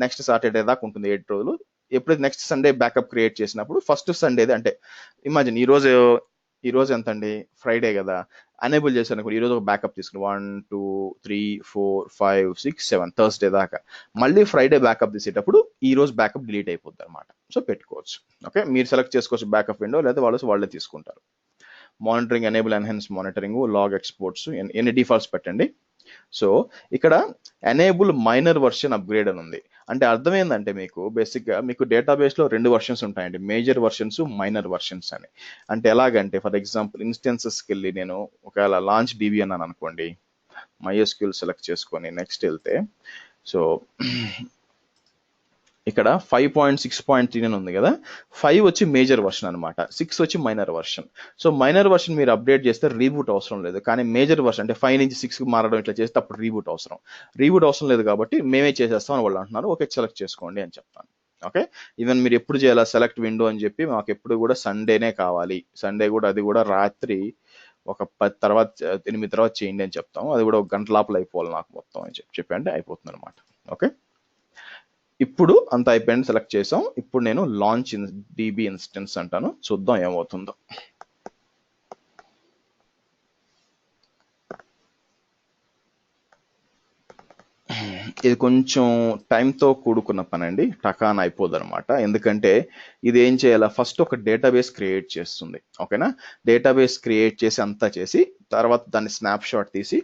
నెక్స్ట్ సాటర్డే దాకా ఉంటుంది, 8 రోజులు. ఎప్పుడైతే నెక్స్ట్ సండే బ్యాకప్ క్రియేట్ చేసినప్పుడు ఫస్ట్ సండేది, అంటే ఇమాజిన్ ఈ రోజు ఎంత అండి, ఫ్రైడే కదా, అనేబుల్ చేశాను అనుకోండి. ఈరోజు ఒక బ్యాకప్ తీసుకుని 1 2 3 4 5 6 7 థర్స్డే దాకా, మళ్ళీ ఫ్రైడే బ్యాకప్ తీసేటప్పుడు ఈ రోజు బ్యాకప్ డిలీట్ అయిపోద్ది అనమాట. సో పెట్టుకోవచ్చు. ఓకే, మీరు సెలెక్ట్ చేసుకోవచ్చు బ్యాకప్ విండో, లేదా వాళ్ళే తీసుకుంటారు. Monitoring, enable, enhance monitoring, log exports, ఎన్ని డిఫాల్ట్స్ పెట్టండి. సో ఇక్కడ ఎనేబుల్ మైనర్ వర్షన్ అప్గ్రేడ్ అని ఉంది. అంటే అర్థం ఏంటంటే మీకు బేసిక్గా మీకు డేటాబేస్లో 2 వర్షన్స్ ఉంటాయండి, మేజర్ వర్షన్స్, మైనర్ వర్షన్స్ అని. అంటే ఎలాగంటే ఫర్ ఎగ్జాంపుల్ ఇన్స్టెన్సెస్కి వెళ్ళి నేను ఒకవేళ లాంచ్ DB అన్నాను అనుకోండి, MySQL సెలెక్ట్ చేసుకొని నెక్స్ట్ వెళ్తే, సో ఇక్కడ 5.6.3 అని ఉంది కదా, 5 వచ్చి మేజర్ వర్షన్ అనమాట, 6 వచ్చి minor version. So minor version మీరు అప్డేట్ చేస్తే రీబూట్ అవసరం లేదు, కానీ మేజర్ వర్షన్ అంటే 5 నుంచి 6కి మారడం ఇట్లా చేస్తే అప్పుడు రీబూట్ అవసరం లేదు కాబట్టి మేమే చేసేస్తాం అని వాళ్ళు అంటున్నారు. ఓకే, సెలెక్ట్ చేసుకోండి అని చెప్తాను. ఓకే, ఈవెన్ మీరు ఎప్పుడు చేయాలా, సెలెక్ట్ విండో అని చెప్పి మాకు ఎప్పుడు కూడా సండేనే కావాలి, సండే కూడా అది కూడా రాత్రి ఒక 10 తర్వాత 8 తర్వాత చేయండి అని చెప్తాము. అది కూడా ఒక గంట లోపల అయిపోవాలి నాకు మొత్తం అని చెప్పి అంటే అయిపోతుంది అనమాట. ఓకే, ఇప్పుడు అంత అయిపోయింది, సెలెక్ట్ చేసాం. ఇప్పుడు నేను లాంచ్ DB ఇన్స్టెన్స్ అంటాను, చూద్దాం ఏమవుతుందో. ఇది కొంచెం టైంతో కూడుకున్న పని అండి, టకాన్ అయిపోదు అనమాట. ఎందుకంటే ఇది ఏం చేయాలా, ఫస్ట్ ఒక డేటాబేస్ క్రియేట్ చేస్తుంది. ఓకేనా, డేటాబేస్ క్రియేట్ చేసి అంతా చేసి తర్వాత దాన్ని స్నాప్ షాట్ తీసి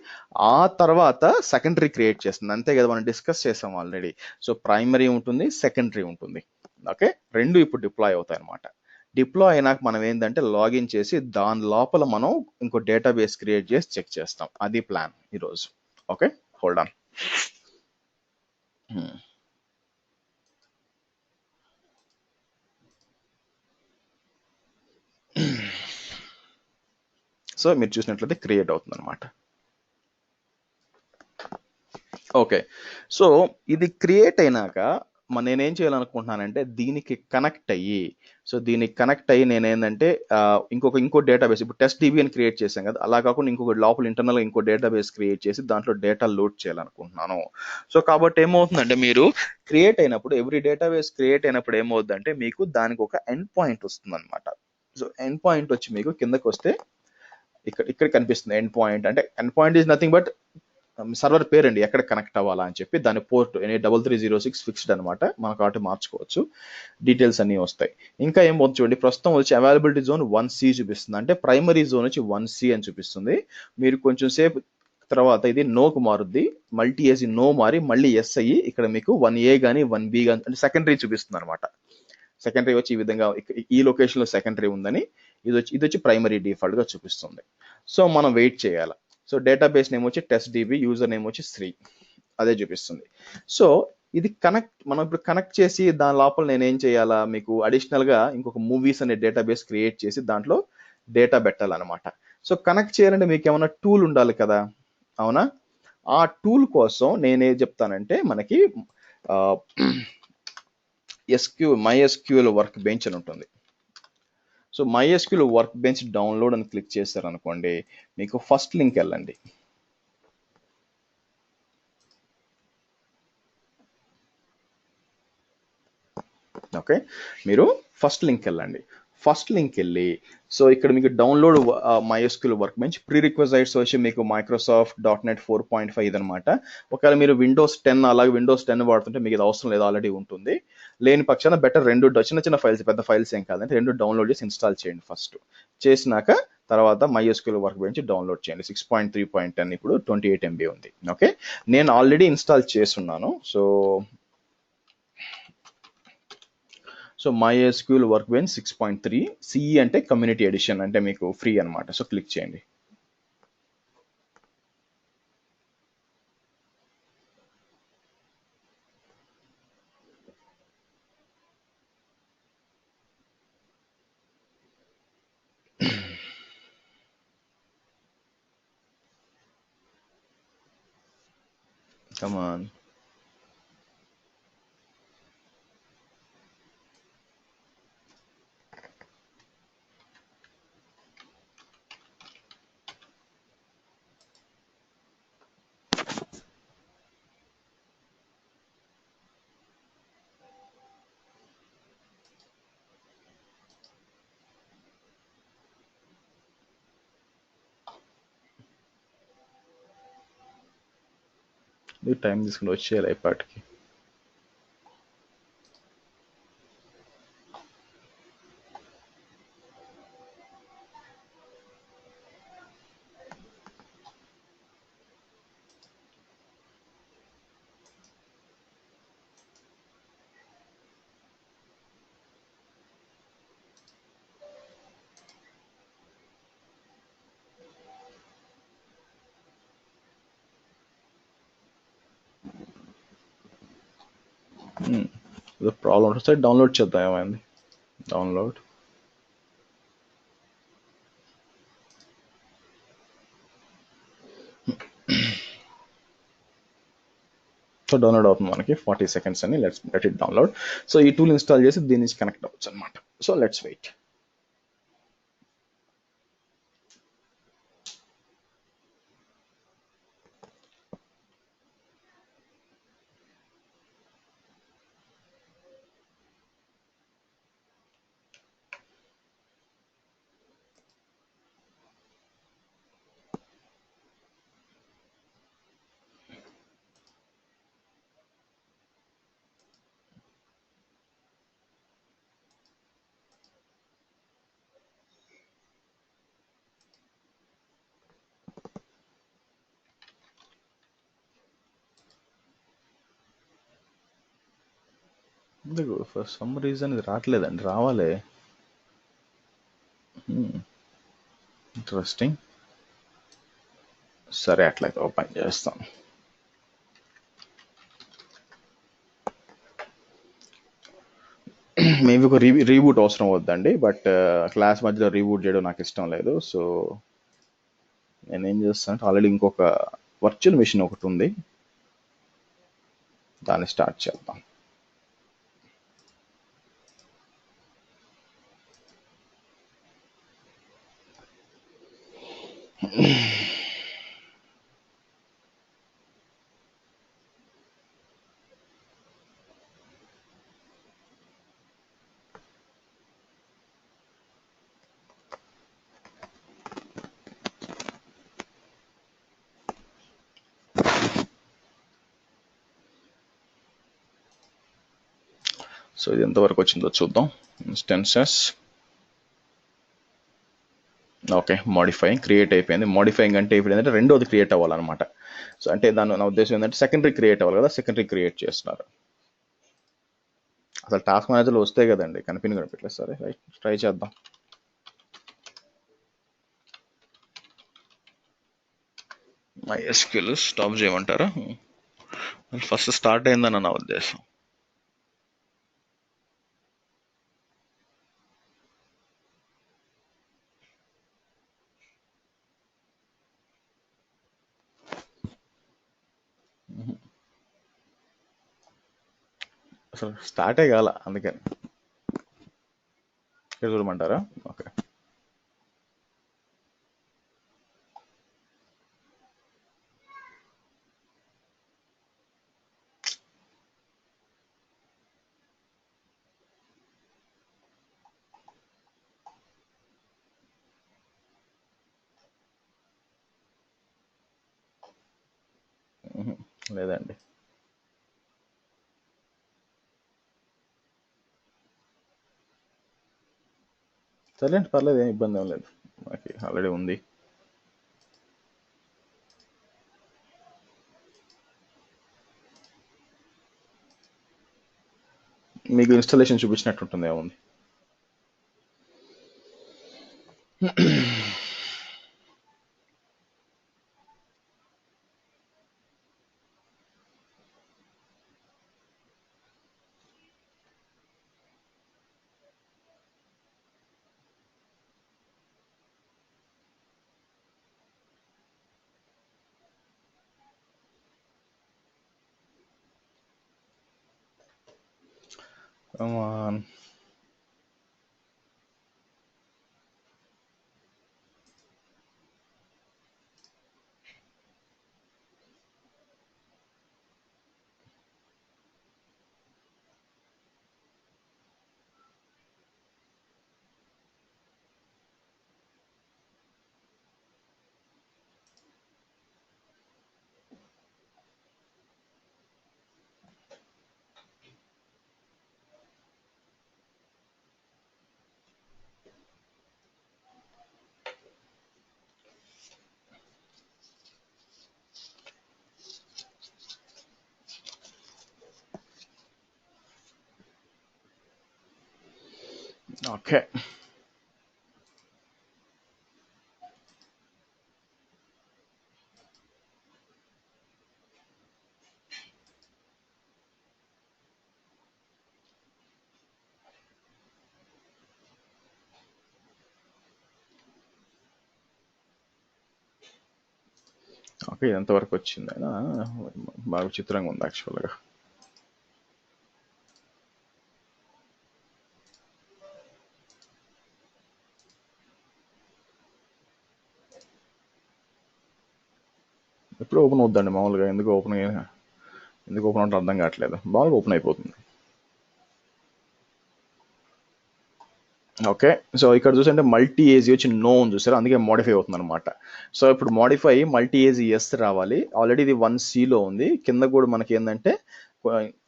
ఆ తర్వాత సెకండరీ క్రియేట్ చేస్తుంది. అంతే కదా, మనం డిస్కస్ చేసాం ఆల్రెడీ. సో ప్రైమరీ ఉంటుంది, సెకండరీ ఉంటుంది. ఓకే, రెండు ఇప్పుడు డిప్లాయ్ అవుతాయి అనమాట. డిప్లాయ్ అయినాక మనం ఏంటంటే లాగిన్ చేసి దాని లోపల మనం ఇంకో డేటాబేస్ క్రియేట్ చేసి చెక్ చేస్తాం. అది ప్లాన్ ఈరోజు. Okay, hold on. సో మీరు చూసినట్లయితే క్రియేట్ అవుతుంది అనమాట. ఓకే, సో ఇది క్రియేట్ అయినాక నేనేం చేయాలనుకుంటున్నానంటే దీనికి కనెక్ట్ అయ్యి, దీనికి కనెక్ట్ అయ్యి నేనేంటంటే ఇంకో డేటాబేస్, ఇప్పుడు టెస్ట్ DB అని క్రియేట్ చేశాం కదా, అలా కాకుండా ఇంకొక లోపల ఇంటర్నల్ ఇంకో డేటాబేస్ క్రియేట్ చేసి దాంట్లో డేటా లోడ్ చేయాలనుకుంటున్నాను. సో కాబట్టి ఏమవుతుందంటే మీరు క్రియేట్ అయినప్పుడు, ఎవ్రీ డేటాబేస్ క్రియేట్ అయినప్పుడు ఏమవుతుందంటే మీకు దానికి ఒక ఎండ్ పాయింట్ వస్తుంది అనమాట. సో ఎండ్ పాయింట్ వచ్చి మీకు కిందకి వస్తే ఇక్కడ కనిపిస్తుంది ఎండ్ పాయింట్. అంటే end point is nothing but server పేరు అండి, ఎక్కడ కనెక్ట్ అవ్వాలా అని చెప్పి. దాని పోర్ట్ 3306 ఫిక్స్డ్ అనమాట, మనకు కాబట్టి మార్చుకోవచ్చు, డీటెయిల్స్ అన్ని వస్తాయి. ఇంకా ఏం పోతుంది చూడండి, ప్రస్తుతం వచ్చి అవైలబిలిటీ జోన్ 1C చూపిస్తుంది, అంటే ప్రైమరీ జోన్ వచ్చి 1C అని చూపిస్తుంది. మీరు కొంచెం సేపు తర్వాత ఇది నోకు మారుద్ది, మల్టీ ఏసి నో మారి మళ్ళీ ఎస్ అయ్యి ఇక్కడ మీకు 1A కానీ 1B కానీ అంటే సెకండరీ చూపిస్తుంది అనమాట. సెకండరీ వచ్చి ఈ విధంగా ఈ లొకేషన్ లో సెకండరీ ఉందని, ఇది వచ్చి ప్రైమరీ డిఫాల్ట్ గా చూపిస్తుంది. సో మనం వెయిట్ చేయాలి. సో డేటాబేస్ నేమ్ వచ్చి టెస్ట్ DB, యూజర్ నేమ్ వచ్చి శ్రీ, అదే చూపిస్తుంది. సో ఇది మనం ఇప్పుడు కనెక్ట్ చేసి దాని లోపల నేను ఏం చేయాలా, మీకు అడిషనల్ గా ఇంకొక మూవీస్ అనే డేటాబేస్ క్రియేట్ చేసి దాంట్లో డేటా పెట్టాలన్నమాట. సో కనెక్ట్ చేయాలంటే మీకు ఏమైనా టూల్ ఉండాలి కదా, అవునా? ఆ టూల్ కోసం నేనేం చెప్తానంటే మనకి MySQL వర్క్ బెంచ్ అని ఉంటుంది. So MySQL workbench download అని క్లిక్ చేశారనుకోండి, మీకు ఫస్ట్ లింక్ వెళ్ళండి. ఓకే, మీరు ఫస్ట్ లింక్ వెళ్ళండి. ఫస్ట్ లింక్ వెళ్ళి సో ఇక్కడ మీకు download MySQL workbench. Prerequisites వచ్చి మీకు మైక్రోసాఫ్ట్ .NET 4.5 ఇదనమాట. ఒకవేళ మీరు Windows 10 అలాగే Windows 10 వాడుతుంటే మీకు ఇది అవసరం లేదు, ఆల్రెడీ ఉంటుంది. లేని పక్షాన బెటర్ రెండు చిన్న చిన్న ఫైల్స్, పెద్ద ఫైల్స్ ఏం కాదంటే రెండు డౌన్లోడ్ చేసి ఇన్స్టాల్ చేయండి. ఫస్ట్ చేసినాక తర్వాత MySQL వర్క్ బెంచ్ డౌన్లోడ్ చేయండి. 6.3.10 ఇప్పుడు 28 MB ఉంది. ఓకే, నేను ఆల్రెడీ ఇన్స్టాల్ చేస్తున్నాను. So MySQL work bench 6.3 CE అంటే కమ్యూనిటీ ఎడిషన్, అంటే మీకు ఫ్రీ అనమాట. సో క్లిక్ చేయండి. Come on. ఇది టైం తీసుకుని వచ్చేయాలి ఇప్పటికి. ఏదో ప్రాబ్లం ఉంటుంది, డౌన్లోడ్ చేద్దాం. ఏమైంది డౌన్లోడ్? సో డౌన్లోడ్ అవుతుంది మనకి 40 seconds అని. Let it download. సో ఈ టూల్ ఇన్స్టాల్ చేసి దీని నుంచి కనెక్ట్ అవ్వచ్చు అనమాట. So let's wait. ఎందుకు ఫర్ సమ్ రీజన్ ఇది రావట్లేదండి, రావాలి. ఇంట్రెస్టింగ్. సరే అట్లయితే ఓపెన్ చేస్తాం. మేబీ ఒక రీబూట్ అవసరం వద్దండి, బట్ క్లాస్ మధ్యలో రీబూట్ చేయడం నాకు ఇష్టం లేదు. సో నేనేం చేస్తానంటే ఆల్రెడీ ఇంకొక వర్చువల్ మెషిన్ ఒకటి ఉంది, దాన్ని స్టార్ట్ చేద్దాం. సో ఇది ఎంతవరకు వచ్చిందో చూద్దాం. ఇన్స్టెన్సెస్, ఓకే, మోడిఫైయింగ్ క్రియేట్ అయిపోయింది. మోడిఫైయింగ్ అంటే ఇప్పుడు ఏంటంటే రెండోది క్రియేట్ అవ్వాలన్నమాట. సో అంటే దాని నా ఉద్దేశం ఏంటంటే సెకండరీ క్రియేట్ అవ్వాలి కదా, సెకండరీ క్రియేట్ చేస్తున్నారు. అసలు టాస్క్ మేనేజర్లు వస్తే కదండి, కనిపించట్లేదు. సరే రైట్, ట్రై చేద్దాం. MySQL స్టాప్ చేయమంటారా? ఫస్ట్ స్టార్ట్ అయిందని నా ఉద్దేశం. అసలు స్టార్టే కాల, అందుకని ఇక్కడ చూడమంటారా? ఓకే. లేదండి, సరేండి, పర్లేదు, ఏం ఇబ్బంది ఏం లేదు, మనకి ఆల్రెడీ ఉంది. మీకు ఇన్స్టాలేషన్ చూపించినట్టుంటుంది, ఏముంది. Come on. ఓకే, ఓకే, ఎంతవరకు వచ్చింది అయినా బాగా విచిత్రంగా ఉంది యాక్చువల్గా. ఎప్పుడు ఓపెన్ అవుద్దండి మామూలుగా, ఎందుకు ఓపెన్ అవుతుందో అర్థం కావట్లేదు, బాగా ఓపెన్ అయిపోతుంది. ఓకే, సో ఇక్కడ చూసంటే మల్టీ ఏజీ వచ్చి నో అని చూసారు, అందుకే మోడిఫై అవుతుంది అనమాట. సో ఇప్పుడు మోడిఫై మల్టీ ఏజీ ఎస్ రావాలి. ఆల్రెడీ ఇది 1C ఉంది, కింద కూడా మనకి ఏంటంటే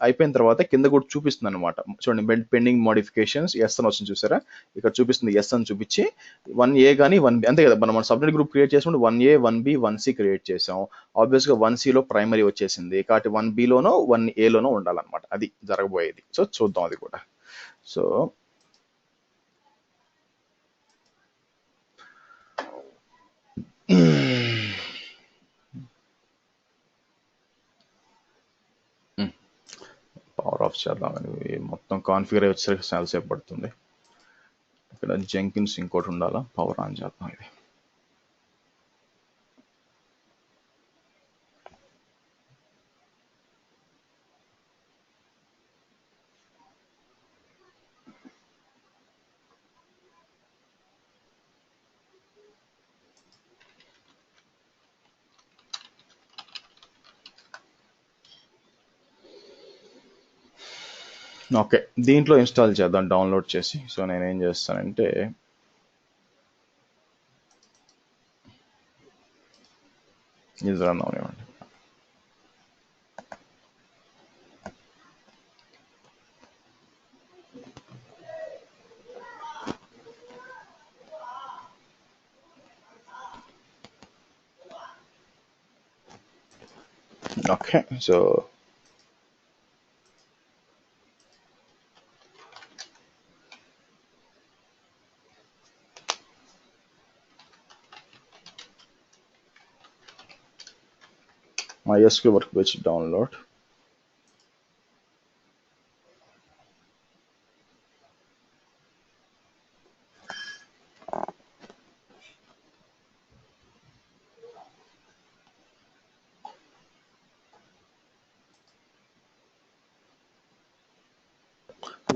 అయిపోయిన తర్వాత కింద కూడా చూపిస్తుంది అనమాట. చూడండి, పెండింగ్ మోడిఫికేషన్స్ ఎస్ అని వస్తుంది చూసారా, ఇక్కడ చూపిస్తుంది ఎస్ అని చూపించి 1A కానీ 1B అంతే కదా. మనం సబ్నెట్ గ్రూప్ క్రియేట్ చేసినప్పుడు 1A 1B 1C క్రియేట్ చేసాం. ఆబ్వియస్ గా 1Cలో ప్రైమరీ వచ్చేసింది కాబట్టి 1Bలోనో 1Aలోనో ఉండాలన్నమాట. అది జరగబోయేది. సో చూద్దాం అది కూడా. సో పవర్ ఆఫ్ చేద్దామని మొత్తం కాన్ఫిగర్ వచ్చేసరికి చాలా సేపు పడుతుంది. ఇక్కడ జెంకిన్స్ ఇంకోటి ఉండాలా, పవర్ ఆన్ చేద్దాం ఇది. ఓకే, దీంట్లో ఇన్స్టాల్ చేద్దాం డౌన్లోడ్ చేసి. సో నేను ఏం చేస్తానంటే ఇది రన్ అవనివ్వండి. Okay, so MySQL workbench download.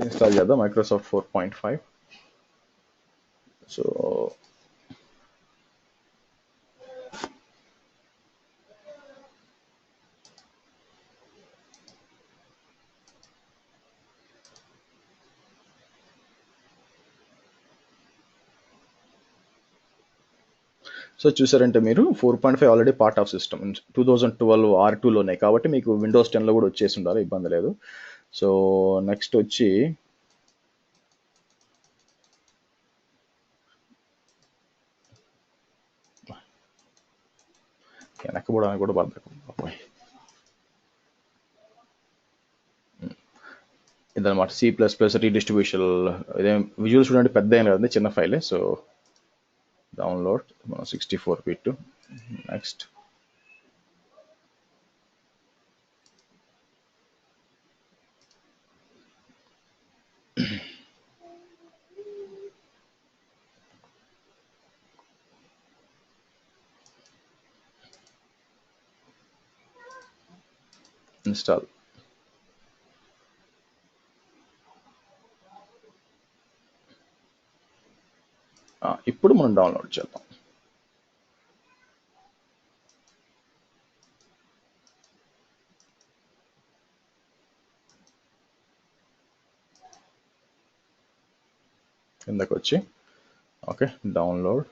Install చేద్దాం మైక్రోసాఫ్ట్ 4.5. సో చూసారంటే మీరు 4.5 ఆల్రెడీ పార్ట్ ఆఫ్ సిస్టమ్ 2012 R2లోనే కాబట్టి మీకు విండోస్ 10లో కూడా వచ్చేసి ఉండాలి, ఇబ్బంది లేదు. సో నెక్స్ట్ వచ్చి వెనక్కిపోవడానికి కూడా బద్దకం. ఇదన్నమాట C++ రీడిస్ట్రిబ్యూషన్. ఇదేం విజువల్ చూడండి, పెద్ద ఏం కదండి, చిన్న ఫైలే. So download 64 bit. Next install. ఇప్పుడు మనం డౌన్లోడ్ చేద్దాం. కిందకి వచ్చి okay download.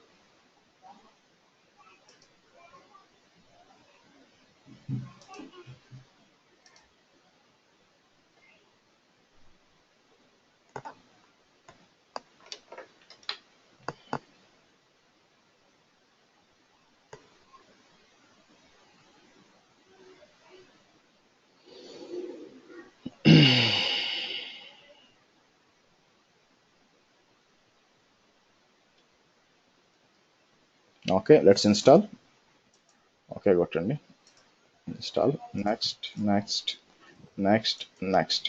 Okay let's install. Okay కొట్టండి install. Next next next next.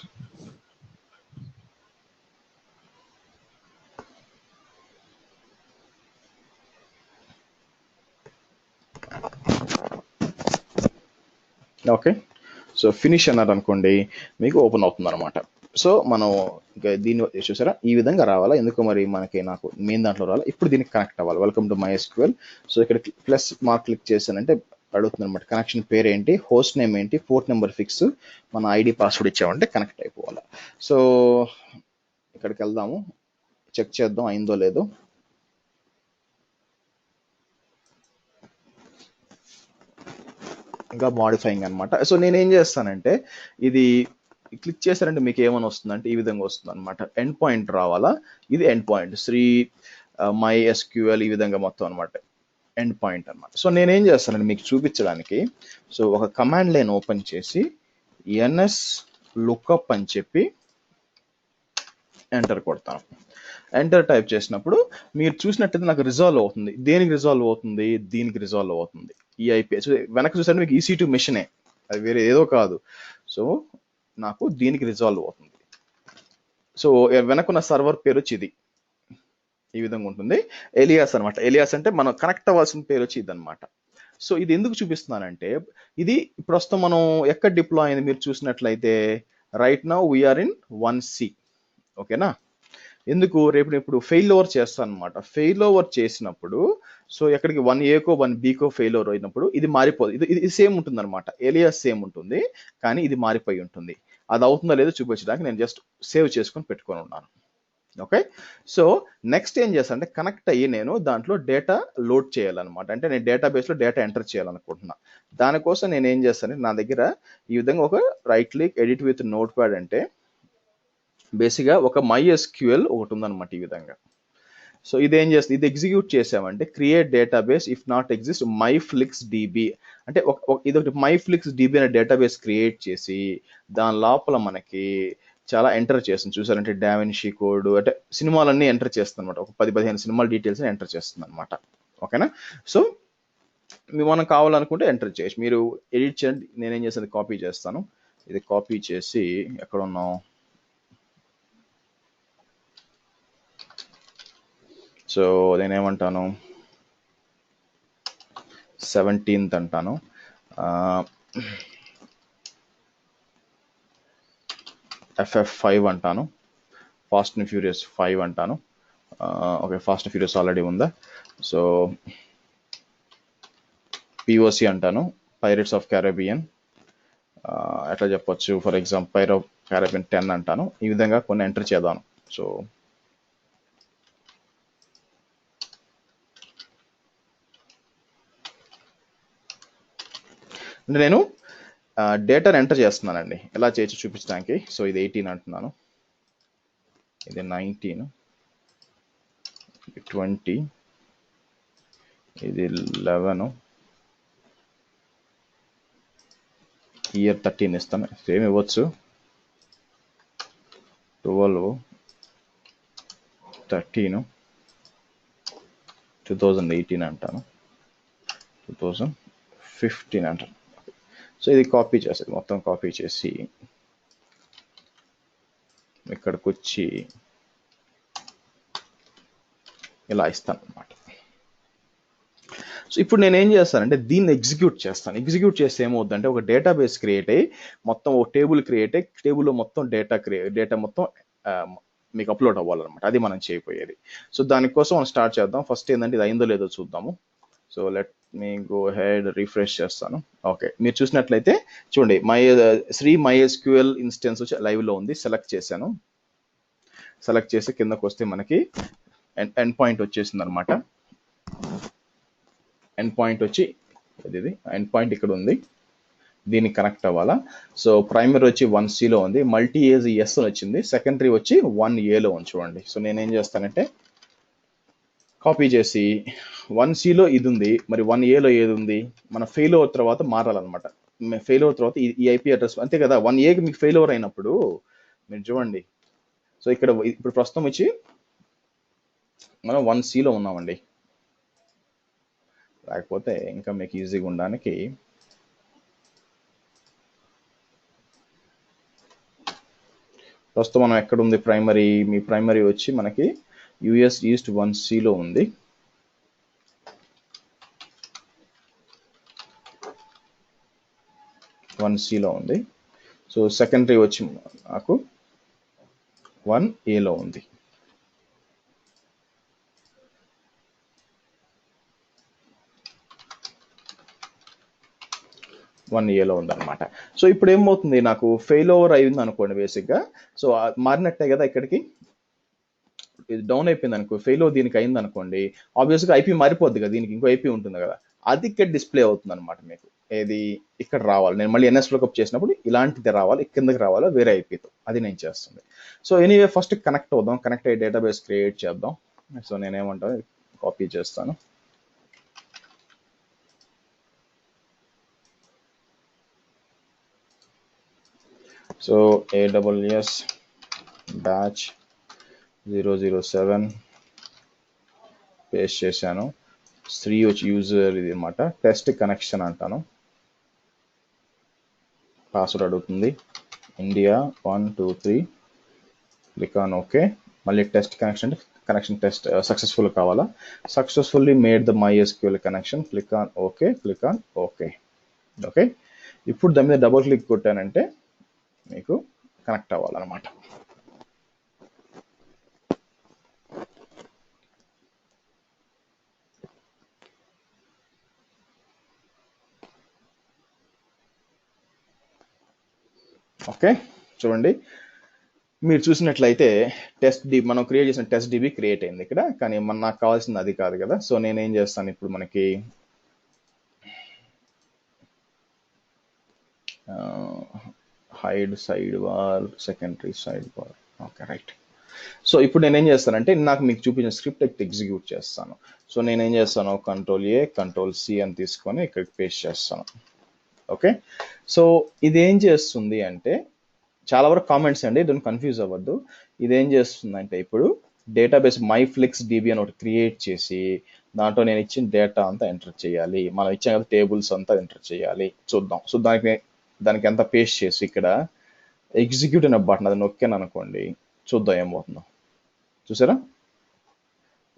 Okay, so finish అన్నారు అనుకోండి, మీకు ఓపెన్ అవుతుంది అనమాట. సో మనం దీన్ని చూసారా, ఈ విధంగా రావాలా. ఎందుకు మరి మనకి నాకు మెయిన్ దాంట్లో రావాలి. ఇప్పుడు దీనికి కనెక్ట్ అవ్వాలి. Welcome to MySQL. సో ఇక్కడ ప్లస్ మార్క్ క్లిక్ చేశానంటే అడుగుతుంది అనమాట, కనెక్షన్ పేరు ఏంటి, హోస్ట్ నేమ్ ఏంటి, పోర్ట్ నెంబర్ ఫిక్స్, మన ఐడి పాస్వర్డ్ ఇచ్చామంటే కనెక్ట్ అయిపోవాలి. సో ఇక్కడికి వెళ్దాము, చెక్ చేద్దాం అయిందో లేదో. ఇంకా మాడిఫైయింగ్ అనమాట. సో నేనేం చేస్తానంటే ఇది క్లిక్ చేశారంటే మీకు ఏమని వస్తుందంటే ఈ విధంగా వస్తుంది అనమాట. ఎండ్ పాయింట్ రావాలా, ఇది end point Sri MySQL ఈ విధంగా మొత్తం అనమాట ఎండ్ పాయింట్ అనమాట. సో నేనేం చేస్తానంటే మీకు చూపించడానికి సో ఒక కమాండ్ లైన్ ఓపెన్ చేసి ఎన్ఎస్ లుక్అప్ అని చెప్పి ఎంటర్ కొడతాను. ఎంటర్ టైప్ చేసినప్పుడు మీరు చూసినట్టయితే నాకు రిజాల్వ్ అవుతుంది. దేనికి రిజాల్వ్ అవుతుంది? దీనికి రిజాల్వ్ అవుతుంది. ఈ ఐపీ వెనక చూసారంటే మీకు EC2 మెషినే, అది వేరే ఏదో కాదు. సో నాకు దీనికి రిజాల్వ్ అవుతుంది. సో వెనకున్న సర్వర్ పేరు వచ్చి ఇది ఈ విధంగా ఉంటుంది. ఎలియాస్ అనమాట. ఎలియాస్ అంటే మనం కనెక్ట్ అవ్వాల్సిన పేరు వచ్చి ఇది అనమాట. సో ఇది ఎందుకు చూపిస్తున్నానంటే ఇది ప్రస్తుతం మనం ఎక్కడ డిప్లాయ్ అయింది మీరు చూసినట్లయితే right now we are in 1C. ఓకేనా? ఎందుకు రేపు ఇప్పుడు ఫెయిల్ ఓవర్ చేస్తాను అనమాట. ఫెయిల్ ఓవర్ చేసినప్పుడు సో ఎక్కడికి 1Aకో 1Bకో ఫెయిల్ ఓవర్ అయినప్పుడు ఇది మారిపోదు. ఇది సేమ్ ఉంటుంది అనమాట. ఏలియాస్ సేమ్ ఉంటుంది, కానీ ఇది మారిపోయి ఉంటుంది. అది అవుతుందో లేదో చూపించడానికి నేను జస్ట్ సేవ్ చేసుకొని పెట్టుకొని ఉన్నాను. ఓకే, సో నెక్స్ట్ ఏం చేస్తాను అంటే కనెక్ట్ అయ్యి నేను దాంట్లో డేటా లోడ్ చేయాలన్నమాట. అంటే నేను డేటాబేస్లో డేటా ఎంటర్ చేయాలనుకుంటున్నా. దానికోసం నేను ఏం చేస్తాను, నా దగ్గర ఈ విధంగా ఒక right click edit with note pad అంటే బేసిక్గా ఒక MySQL ఒకటి ఉందన్నమాట ఈ విధంగా. సో ఇదేం చేస్తుంది, ఇది ఎగ్జిక్యూట్ చేసామంటే create database if not exist MyFlixDB అంటే ఇది ఒకటి MyFlixDB అనే డేటాబేస్ క్రియేట్ చేసి దాని లోపల మనకి చాలా ఎంటర్ చేస్తుంది. చూసారంటే డావిన్షీ కోడ్ అంటే సినిమాలన్నీ ఎంటర్ చేస్తుంది అనమాట. ఒక 10-15 సినిమాల డీటెయిల్స్ ఎంటర్ చేస్తుంది అనమాట. ఓకేనా? సో మనం కావాలనుకుంటే ఎంటర్ చేయొచ్చు. మీరు ఎడిట్ చేయండి. నేనేం చేసేది కాపీ చేస్తాను. ఇది కాపీ చేసి ఎక్కడ ఉన్నాం, సో నేనేమంటాను 17th అంటాను. FF5 అంటాను. ఫాస్ట్ అండ్ ఫ్యూరియస్ 5 అంటాను. Okay, fast and furious already ఉందా. సో POC అంటాను, పైరేట్స్ ఆఫ్ క్యారిబియన్. ఎట్లా చెప్పొచ్చు, ఫర్ ఎగ్జాంపుల్ పైరో క్యారిబియన్ 10 అంటాను. ఈ విధంగా కొన్ని ఎంటర్ చేద్దాను. సో నేను డేటాను ఎంటర్ చేస్తున్నానండి. ఎలా చేయొచ్చు చూపించడానికి. సో ఇది 18 అంటున్నాను, ఇది 19, ఇది 20, ఇది 11, ఇయర్ 13 ఇస్తాను. సేమ్ ఇవ్వచ్చు, 12, 13, 2018 అంటాను, 2015 అంటాను. సో ఇది కాపీ చేసేది, మొత్తం కాపీ చేసి ఇక్కడికి వచ్చి ఇలా ఇస్తాను అనమాట. సో ఇప్పుడు నేను ఏం చేస్తానంటే దీన్ని ఎగ్జిక్యూట్ చేస్తాను. ఎగ్జిక్యూట్ చేస్తే ఏమవుతుందంటే ఒక డేటాబేస్ క్రియేట్ అయ్యి మొత్తం ఒక టేబుల్ క్రియేట్ అయ్యి టేబుల్లో మొత్తం డేటా మొత్తం మీకు అప్లోడ్ అవ్వాలన్నమాట. అది మనం చేయబోయేది. సో దానికోసం మనం స్టార్ట్ చేద్దాం. ఫస్ట్ ఏంటంటే ఇది అయిందో లేదో చూద్దాము. So let me go head refresh చేస్తాను. ఓకే, మీరు చూసినట్లయితే చూడండి శ్రీ MySQL ఇన్స్టెన్స్ వచ్చి లైవ్లో ఉంది. సెలెక్ట్ చేశాను. సెలెక్ట్ చేసి కిందకు వస్తే మనకి ఎండ్ పాయింట్ వచ్చేసింది అనమాట. ఎండ్ పాయింట్ వచ్చి ఇది ఎండ్ పాయింట్ ఇక్కడ ఉంది, దీనికి కనెక్ట్ అవ్వాలా. సో ప్రైమరీ వచ్చి 1Cలో ఉంది, మల్టీ ఏజ్ ఎస్ అని వచ్చింది, సెకండరీ వచ్చి 1Aలో ఉంది. చూడండి. సో నేనేం చేస్తానంటే కాపీ చేసి 1Cలో ఇది ఉంది, మరి 1Aలో ఏది ఉంది, మన ఫెయిల్ ఓవర్ తర్వాత మారాలన్నమాట. ఫెయిల్ ఓవర్ తర్వాత ఈ IP అడ్రస్ అంతే కదా. 1Aకి మీకు ఫెయిల్ ఓవర్ అయినప్పుడు మీరు చూడండి. సో ఇక్కడ ఇప్పుడు ప్రస్తుతం వచ్చి మనం 1Cలో ఉన్నామండి. లేకపోతే ఇంకా మీకు ఈజీగా ఉండడానికి ప్రస్తుతం మనం ఎక్కడ ఉంది ప్రైమరీ, మీ ప్రైమరీ వచ్చి మనకి US ఈస్ట్ 1Cలో ఉంది. సో సెకండరీ వచ్చి నాకు 1Aలో ఉంది. ఉందన్నమాట. సో ఇప్పుడు ఏమవుతుంది, నాకు ఫెయిల్ ఓవర్ అయింది అనుకోండి బేసిక్గా. సో మారినట్టే కదా, ఇక్కడికి ఇది డౌన్ అయిపోయింది అనుకో, ఫెయిల్ ఓవర్ దీనికి అయింది అనుకోండి, ఆబ్వియస్గా IP మారిపోద్ది కదా, దీనికి ఇంకో IP ఉంటుంది కదా. అది ఇక్కడ డిస్ప్లే అవుతుంది అనమాట మీకు. ఏది ఇక్కడ రావాలి, నేను మళ్ళీ ఎన్ఎస్ లుకప్ చేసినప్పుడు ఇలాంటిది రావాలి, కిందకి రావాలో వేరే ఐపీతో, అది నేను చేస్తుంది. సో ఎనీవే ఫస్ట్ కనెక్ట్ అవుదాం, కనెక్ట్ అయ్యి డేటాబేస్ క్రియేట్ చేద్దాం. సో నేనేమంటాను, కాపీ చేస్తాను. సో AWS batch 007 పేస్ట్ చేశాను. శ్రీ వచ్చి యూజర్ ఇది అనమాట, టెస్ట్ కనెక్షన్ అంటాను. పాస్వర్డ్ అడుగుతుంది, ఇండియా 123, క్లిక్ ఆన్ ఓకే. మళ్ళీ టెస్ట్ కనెక్షన్ అంటే కనెక్షన్ టెస్ట్ సక్సెస్ఫుల్ కావాలా, successfully made the MySQL connection, click on okay, click on okay. Okay, ఇప్పుడు దాని మీద డబుల్ క్లిక్ కొట్టానంటే మీకు కనెక్ట్ అవ్వాలన్నమాట. ఓకే, చూడండి మీరు చూసినట్లయితే టెస్ట్ డి మనం క్రియేట్ చేసిన టెస్ట్ డిబి క్రియేట్ అయింది ఇక్కడ, కానీ నాకు కావాల్సింది అది కాదు కదా. సో నేనేం చేస్తాను, ఇప్పుడు మనకి hide side bar, secondary side bar. Okay right. So ఇప్పుడు నేనేం చేస్తానంటే నాకు మీకు చూపించిన స్క్రిప్ట్ ఎగ్జిక్యూట్ చేస్తాను. సో నేనేం చేస్తాను, Ctrl+A Ctrl+C అని తీసుకొని ఇక్కడికి పేస్ట్ చేస్తాను. ఓకే, సో ఇదేం చేస్తుంది అంటే, చాలా వరకు కామెంట్స్ అండి, దీన్ని కన్ఫ్యూజ్ అవ్వద్దు. ఇదేం చేస్తుందంటే ఇప్పుడు డేటాబేస్ మైఫ్లెక్స్ డిబి అని ఒకటి క్రియేట్ చేసి దాంట్లో నేను ఇచ్చిన డేటా అంతా ఎంటర్ చేయాలి, మనం ఇచ్చిన కదా టేబుల్స్ అంతా ఎంటర్ చేయాలి. చూద్దాం. సో దానికి ఎంత పేస్ట్ చేసి ఇక్కడ ఎగ్జిక్యూట్ అనే బటన్ అది నొక్కాను అనుకోండి, చూద్దాం ఏమవుతుందో. చూసారా,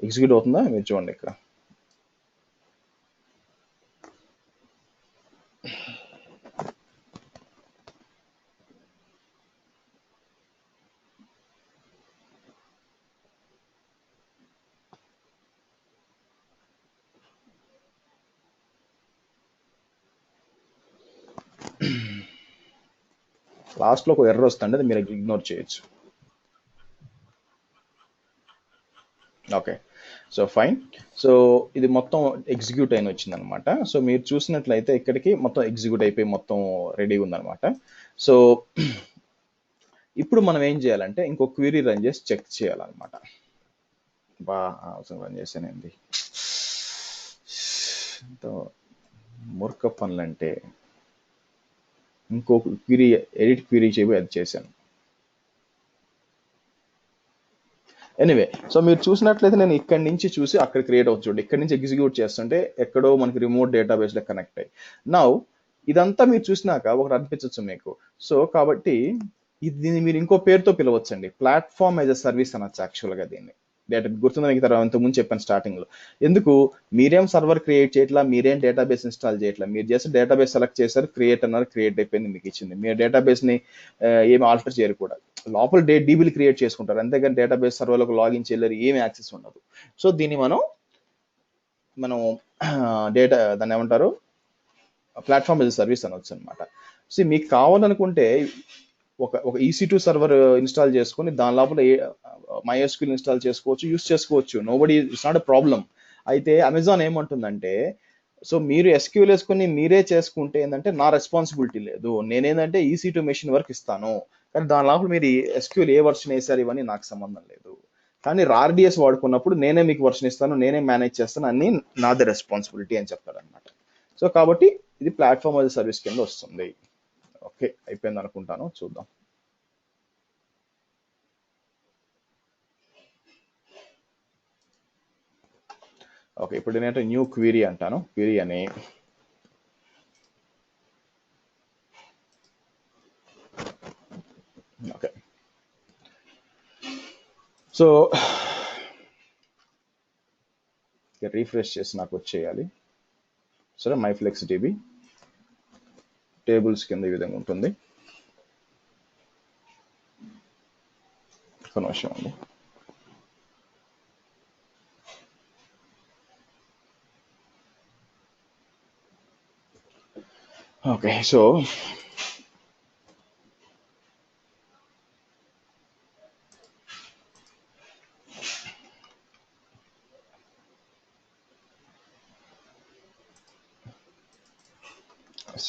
ఎగ్జిక్యూట్ అవుతుందా, మీరు చూడండి ఇక్కడ. లాస్ట్లో ఒక ఎర్రర్ వస్తుంది, అది మీరు ఇగ్నోర్ చేయొచ్చు. Okay, so fine. సో ఇది మొత్తం ఎగ్జిక్యూట్ అయిన వచ్చింది అనమాట. సో మీరు చూసినట్లయితే ఇక్కడికి మొత్తం ఎగ్జిక్యూట్ అయిపోయి మొత్తం రెడీ ఉందన్నమాట. సో ఇప్పుడు మనం ఏం చేయాలంటే ఇంకో క్వెరీ రన్ చేసి చెక్ చేయాలన్నమాట. అవసరం రన్ చేసానండి, మూర్ఖ పనులంటే ఇంకో క్వెరీ ఎడిట్ క్వెరీ చేయబోయి అది చేశాను. ఎనీవే, సో మీరు చూసినట్లయితే నేను ఇక్కడి నుంచి చూసి అక్కడ క్రియేట్ అవుతుంది చూడండి, ఇక్కడి నుంచి ఎగ్జిక్యూట్ చేస్తుంటే ఎక్కడో మనకి రిమోట్ డేటాబేస్ లో కనెక్ట్ అయ్యి. నౌ ఇదంతా మీరు చూసినాక ఒకటి అనిపించవచ్చు మీకు. సో కాబట్టి దీన్ని మీరు ఇంకో పేరుతో పిలవచ్చండి, ప్లాట్ఫామ్ యాజ్ అ సర్వీస్ అనొచ్చు యాక్చువల్గా దీన్ని. డేటా గుర్తుందా మీకు, తర్వాత ఇంతకుముందు చెప్పాను స్టార్టింగ్ లో. ఎందుకు, మీరేం సర్వర్ క్రియేట్ చేయట్లా, మీరేం డేటాబేస్ ఇన్స్టాల్ చేయట్లా, మీరు జస్ట్ డేటాబేస్ సెలెక్ట్ చేశారు, క్రియేట్ అన్నారు, క్రియేట్ అయిపోయింది, మీకు ఇచ్చింది. మీరు డేటాబేస్ ని ఏమి ఆల్టర్ చేయరు కూడా, లోపల డీబీలు క్రియేట్ చేసుకుంటారు అంతేగాని డేటాబేస్ సర్వర్లకు లాగిన్ చేయలేరు, ఏమి యాక్సెస్ ఉండదు. సో దీన్ని మనం డేటా దాన్ని ఏమంటారు, ప్లాట్ఫామ్ యాజ్ సర్వీస్ అనొచ్చు అనమాట. సో మీకు కావాలనుకుంటే ఒక EC2 సర్వర్ ఇన్స్టాల్ చేసుకొని దాని లోపల MySQL ఇన్స్టాల్ చేసుకోవచ్చు, యూస్ చేసుకోవచ్చు, nobody, it's not a problem. అయితే అమెజాన్ ఏమంటుందంటే, సో మీరు SQL వేసుకొని మీరే చేసుకుంటే ఏంటంటే నా రెస్పాన్సిబిలిటీ లేదు, నేనేంటంటే EC2 మెషిన్ వర్క్ ఇస్తాను, కానీ దాని లోపల మీరు SQL ఏ వర్షన్ వేసారు ఇవన్నీ నాకు సంబంధం లేదు, కానీ RDS వాడుకున్నప్పుడు నేనే మీకు వర్షన్ ఇస్తాను, నేనే మేనేజ్ చేస్తాను, అన్ని నాదే రెస్పాన్సిబిలిటీ అని చెప్తాడు అనమాట. సో కాబట్టి ఇది ప్లాట్ఫామ్ యాజ్ సర్వీస్ కింద వస్తుంది. ఓకే, అయిపోయింది అనుకుంటాను, చూద్దాం. ఓకే, ఇప్పుడు నేనంటే న్యూ క్వెరీ అంటాను, క్వెరీ అని. ఓకే, సో రీఫ్రెష్ చేసి నాకు వచ్చేయాలి. సరే, మైఫ్లెక్స్ డిబి టేబుల్స్ కింద ఈ విధంగా ఉంటుంది. ఒక నిమిషం అండి. Okay, so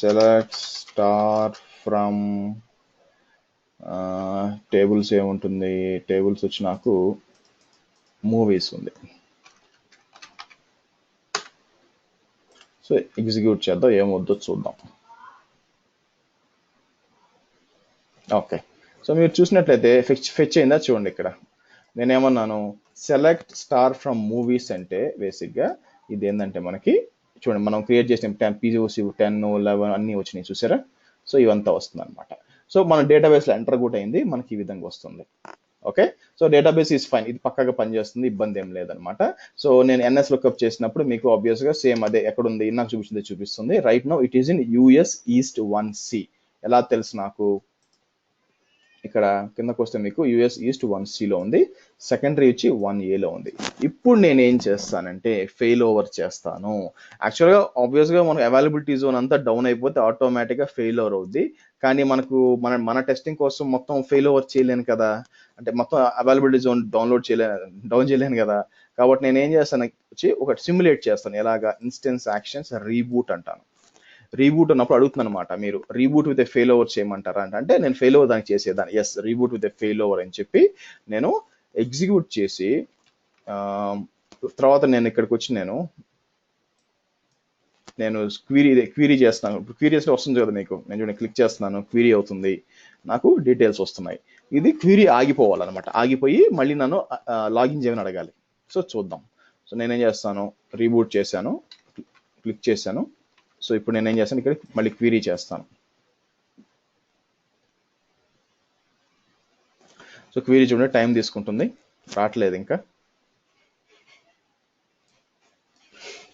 select star from tables ఏముంటుంది, టేబుల్స్ వచ్చి నాకు మూవీస్ ఉంది. సో ఎగ్జిక్యూట్ చేద్దాం, ఏమొద్దో చూద్దాం. ఓకే, సో మీరు చూసినట్లయితే ఫెచ్ అయిందా చూడండి. ఇక్కడ నేనేమన్నాను, సెలెక్ట్ స్టార్ ఫ్రమ్ మూవీస్ అంటే బేసిక్గా ఇది ఏంటంటే మనకి చూడండి, మనం క్రియేట్ చేసిన 10 POC 10 11 అన్నీ వచ్చినాయి చూసారా. సో ఇవంతా వస్తుంది అనమాట. సో మన డేటాబేస్లో ఎంటర్ కూడా అయింది, మనకి ఈ విధంగా వస్తుంది. Okay, so database is fine, ఇది పక్కగా పనిచేస్తుంది, ఇబ్బంది ఏం లేదనమాట. సో నేను ఎన్ఎస్ లుక్అప్ చేసినప్పుడు మీకు ఆబ్వియస్గా సేమ్ అదే ఎక్కడుంది నాకు చూపిస్తుంది. Right now it is in US East 1C. ఎలా తెలుసు నాకు, ఇక్కడ కిందకు వస్తే మీకు US East 1Cలో ఉంది, సెకండరీ వచ్చి 1Aలో ఉంది. ఇప్పుడు నేను ఏం చేస్తానంటే ఫెయిల్ ఓవర్ చేస్తాను. యాక్చువల్గా ఆబ్వియస్గా మనకు అవైలబిలిటీ జోన్ అంతా డౌన్ అయిపోతే ఆటోమేటిక్గా ఫెయిల్ ఓవర్ అవుద్ది. కానీ మనకు మన టెస్టింగ్ కోసం మొత్తం ఫెయిల్ ఓవర్ చేయలేను కదా, అంటే మొత్తం అవైలబిలిటీ జోన్ డౌన్ చేయలేను కదా. కాబట్టి నేను ఏం చేస్తాను వచ్చి ఒక సిమ్యులేట్ చేస్తాను. ఎలాగా, ఇన్స్టెన్స్ యాక్షన్స్ రీబూట్ అంటాను. రీబూట్ ఉన్నప్పుడు అడుగుతుంది అనమాట, మీరు reboot with a fail over చేయమంటారా అంటే నేను ఫెయిల్ ఓవర్ దానికి చేసేదాన్ని, yes reboot with a fail over అని చెప్పి నేను ఎగ్జిక్యూట్ చేసి తర్వాత నేను ఇక్కడికి వచ్చి నేను క్వీరీ చేస్తాను. క్వీరీ చేస్తే వస్తుంది కదా మీకు, నేను చూడండి క్లిక్ చేస్తున్నాను, క్వీరీ అవుతుంది, నాకు డీటెయిల్స్ వస్తున్నాయి. ఇది క్వీరీ ఆగిపోవాలన్నమాట, ఆగిపోయి మళ్ళీ నన్ను లాగిన్ చేయమని అడగాలి. సో చూద్దాం. సో నేనేం చేస్తాను, రీబూట్ చేశాను, క్లిక్ చేశాను. సో ఇప్పుడు నేనేం చేస్తాను, ఇక్కడ మళ్ళీ క్వీరీ చేస్తాను. సో క్వీరీ చూడండి టైం తీసుకుంటుంది, రావట్లేదు, ఇంకా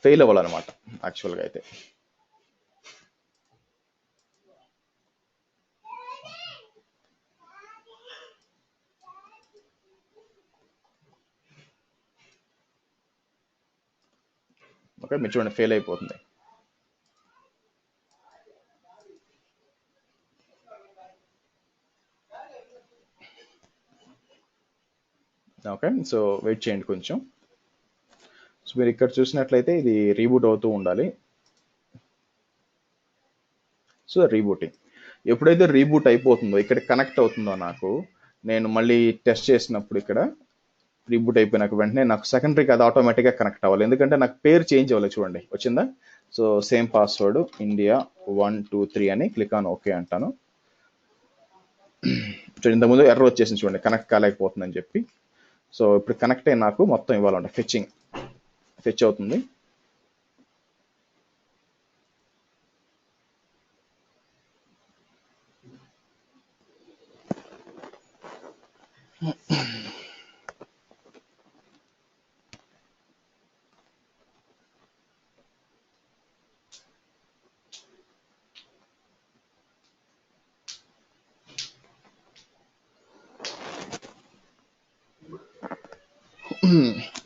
ఫెయిల్ అవ్వాలన్నమాట యాక్చువల్గా అయితే. ఓకే, మీరు చూడండి ఫెయిల్ అయిపోతుంది. ఓకే, సో వెయిట్ చేయండి కొంచెం. సో మీరు ఇక్కడ చూసినట్లయితే ఇది రీబూట్ అవుతూ ఉండాలి. సో రీబూటింగ్ ఎప్పుడైతే రీబూట్ అయిపోతుందో, ఇక్కడ కనెక్ట్ అవుతుందో నాకు, నేను మళ్ళీ టెస్ట్ చేసినప్పుడు ఇక్కడ రీబూట్ అయిపోయినాక వెంటనే నాకు సెకండరీకి అది ఆటోమేటిక్గా కనెక్ట్ అవ్వాలి, ఎందుకంటే నాకు పేరు చేంజ్ అవ్వాలి. చూడండి వచ్చిందా. సో సేమ్ పాస్వర్డ్ ఇండియా 123 అని క్లిక్ ఆన్ ఓకే అంటాను. ఇంతకుముందు ఎర్రర్ వచ్చేసింది చూడండి, కనెక్ట్ కాలేకపోతుందని చెప్పి. సో ఇప్పుడు కనెక్ట్ అయ్యి నాకు మొత్తం ఇవ్వాలంటే ఫెచ్ అవుతుంది.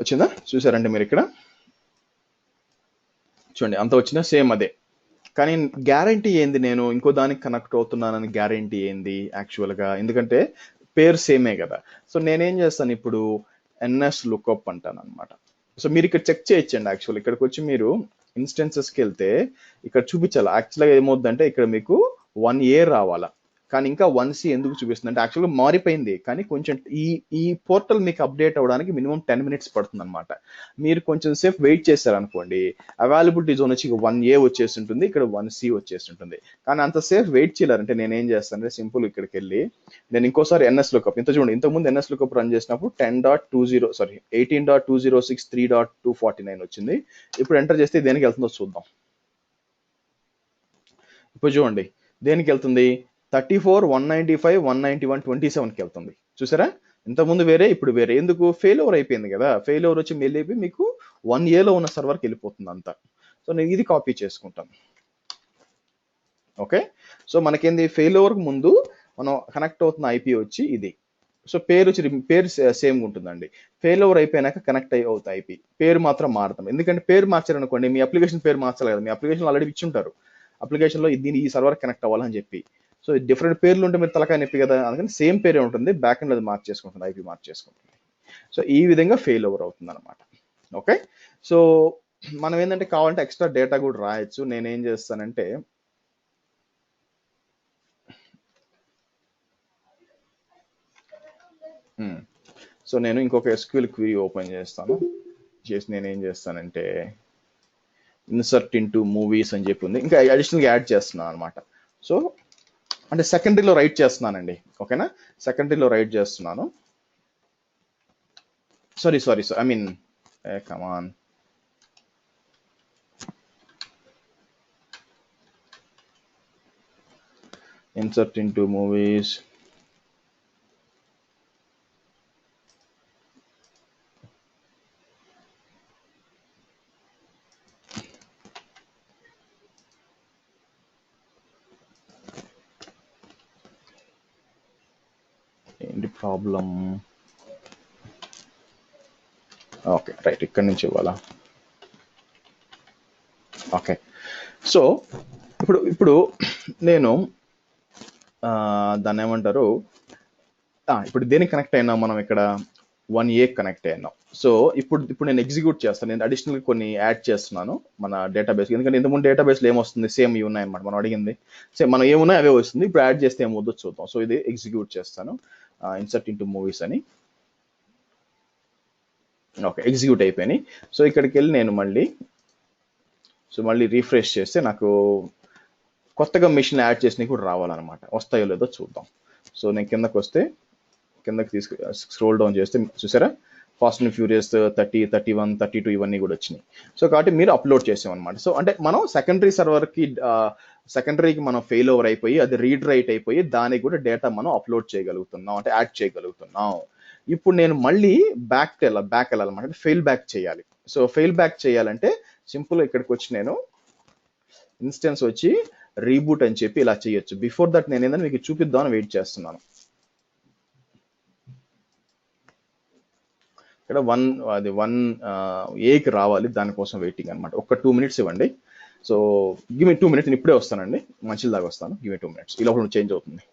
వచ్చిందా చూసారండి మీరు ఇక్కడ చూడండి, అంత వచ్చిందా, సేమ్ అదే. కానీ గ్యారంటీ ఏంది, నేను ఇంకో దానికి కనెక్ట్ అవుతున్నానని గ్యారంటీ ఏంది యాక్చువల్గా, ఎందుకంటే పేరు సేమే కదా. సో నేనేం చేస్తాను ఇప్పుడు, ఎన్ఎస్ లుక్అప్ అంటాను అనమాట. సో మీరు ఇక్కడ చెక్ చేయొచ్చండి. యాక్చువల్ ఇక్కడికి వచ్చి మీరు ఇన్స్టెన్సెస్కి వెళ్తే ఇక్కడ చూపించాలి. యాక్చువల్గా ఏమవుతుందంటే ఇక్కడ మీకు 1A రావాలా, కానీ ఇంకా 1C ఎందుకు చూపిస్తుంది అంటే యాక్చువల్గా మారిపోయింది. కానీ కొంచెం ఈ పోర్టల్ మీకు అప్డేట్ అవ్వడానికి మినిమం 10 minutes పడుతుంది అనమాట. మీరు కొంచెం సేపు వెయిట్ చేశారనుకోండి, అవైలబిలిటీ జోన్ వచ్చి 1A వచ్చేస్తుంటుంది, ఇక్కడ 1C వచ్చేస్తుంటుంది. కానీ అంత సేఫ్ వెయిట్ చేయలేరంటే నేను ఏం చేస్తానంటే సింపుల్ ఇక్కడికి వెళ్ళి నేను ఇంకోసారి ఎన్ఎస్ లుక్అప్ చూడండి, ఇంతకుముందు ఎన్ఎస్ లుక్అప్ రన్ చేసినప్పుడు 18.206.3.249 వచ్చింది. ఇప్పుడు ఎంటర్ చేస్తే దేనికి వెళ్తుందో చూద్దాం. ఇప్పుడు చూడండి దేనికి వెళ్తుంది, 34 195 191 27కి వెళ్తుంది. చూసారా, ఇంతకుముందు వేరే ఇప్పుడు వేరే, ఎందుకు, ఫెయిల్ ఓవర్ అయిపోయింది కదా. ఫెయిల్ ఓవర్ వచ్చి వెళ్ళి మీకు 1Aలో ఉన్న సర్వర్కి వెళ్ళిపోతుంది అంతా. సో నేను ఇది కాపీ చేసుకుంటాను. ఓకే, సో మనకేంది, ఫెయిల్ ఓవర్కి ముందు మనం కనెక్ట్ అవుతున్న ఐపీ వచ్చి ఇది. సో పేరు సేమ్ ఉంటుందండి. ఫెయిల్ ఓవర్ అయిపోయినాక కనెక్ట్ అవుతాయి ఐపీ, పేరు మాత్రం మారుతాం. ఎందుకంటే పేరు మార్చారనుకోండి, మీ అప్లికేషన్ పేరు మార్చాలి కదా, మీ అప్లికేషన్ ఆల్రెడీ ఇచ్చి ఉంటారు, అప్లికేషన్లో దీని ఈ సర్వర్ కనెక్ట్ అవ్వాలని చెప్పి. సో డిఫరెంట్ పేర్లు ఉంటే మీరు తలకాయ నొప్పి కదా, అందుకని సేమ్ పేరే ఉంటుంది, బ్యాక్ ఎండ్ అది మార్చేసుకుంటుంది, ఐపీ మార్చేసుకుంటుంది. సో ఈ విధంగా ఫెయిల్ ఓవర్ అవుతుంది అనమాట. ఓకే, సో మనం ఏంటంటే కావాలంటే ఎక్స్ట్రా డేటా కూడా రాయొచ్చు. నేనేం చేస్తానంటే సో నేను ఇంకొక ఎస్క్యూఎల్ క్వరీ ఓపెన్ చేస్తాను. చేసి నేను ఏం చేస్తానంటే ఇన్సర్ట్ ఇంటూ మూవీస్ అని చెప్పి ఉంది, ఇంకా అడిషనల్గా యాడ్ చేస్తున్నాను అనమాట. సో అంటే సెకండరీలో రైట్ చేస్తున్నానండి, ఓకేనా? సెకండరీలో రైట్ చేస్తున్నాను. Sorry I mean come on, insert into movies. ఏంటి ప్రాబ్లం? ఓకే రైట్, ఇక్కడి నుంచి ఇవ్వాలా? ఓకే. సో ఇప్పుడు నేను దాన్ని ఏమంటారు, ఇప్పుడు దేనికి కనెక్ట్ అయినా మనం ఇక్కడ 1A కనెక్ట్ అయినాం. సో ఇప్పుడు నేను ఎగ్జిక్యూట్ చేస్తాను. నేను అడిషనల్గా కొన్ని యాడ్ చేస్తున్నాను మన డేటాబేస్, ఎందుకంటే ఇంతకుముందు డేటాబేస్లో ఏమొస్తుంది, సేమ్ ఇవి ఉన్నాయన్నమాట మనం అడిగింది, సేమ్ మనం ఏమున్నాయి అవే వస్తుంది. ఇప్పుడు యాడ్ చేస్తే ఏమవుతుందో చూద్దాం. సో ఇది ఎగ్జిక్యూట్ చేస్తాను, ఇన్సర్ట్ ఇంటూ మూవీస్ అని. ఓకే, ఎగ్జిక్యూట్ అయిపోయినాయి. సో ఇక్కడికి వెళ్ళి నేను మళ్ళీ రీఫ్రెష్ చేస్తే నాకు కొత్తగా మిషన్ యాడ్ చేసినవి కూడా రావాలన్నమాట. వస్తాయో లేదో చూద్దాం. సో నేను కిందకి స్క్రోల్ డౌన్ చేస్తే చూసారా, ఫాస్ట్ అండ్ ఫ్యూరియస్ 30, 31, 32 ఇవన్నీ కూడా వచ్చినాయి. సో కాబట్టి మీరు అప్లోడ్ చేసామన్నమాట. సో అంటే మనం సెకండరీకి మనం ఫెయిల్ ఓవర్ అయిపోయి అది రీడ్ రైట్ అయిపోయి దానికి కూడా డేటా మనం అప్లోడ్ చేయగలుగుతున్నాం, అంటే యాడ్ చేయగలుగుతున్నాం. ఇప్పుడు నేను మళ్ళీ బ్యాక్ వెళ్ళాలన్నమాట, అంటే ఫెయిల్ బ్యాక్ చేయాలి. సో ఫెయిల్ బ్యాక్ చేయాలంటే సింపుల్, ఇక్కడికి వచ్చి నేను ఇన్స్టెన్స్ వచ్చి రీబూట్ అని చెప్పి ఇలా చేయొచ్చు. బిఫోర్ దట్ నేను ఏంటంటే మీకు చూపిద్దామని వెయిట్ చేస్తున్నాను. ఇక్కడ 1Aకి రావాలి, దానికోసం వెయిటింగ్ అనమాట. ఒక 2 minutes ఇవ్వండి. సో గివ్ మీ 2 minutes, నేను ఇప్పుడే వస్తానండి, మంచి దాకా వస్తాను. గివ్ మీ 2 minutes, ఈ లోపల చేంజ్ అవుతుంది.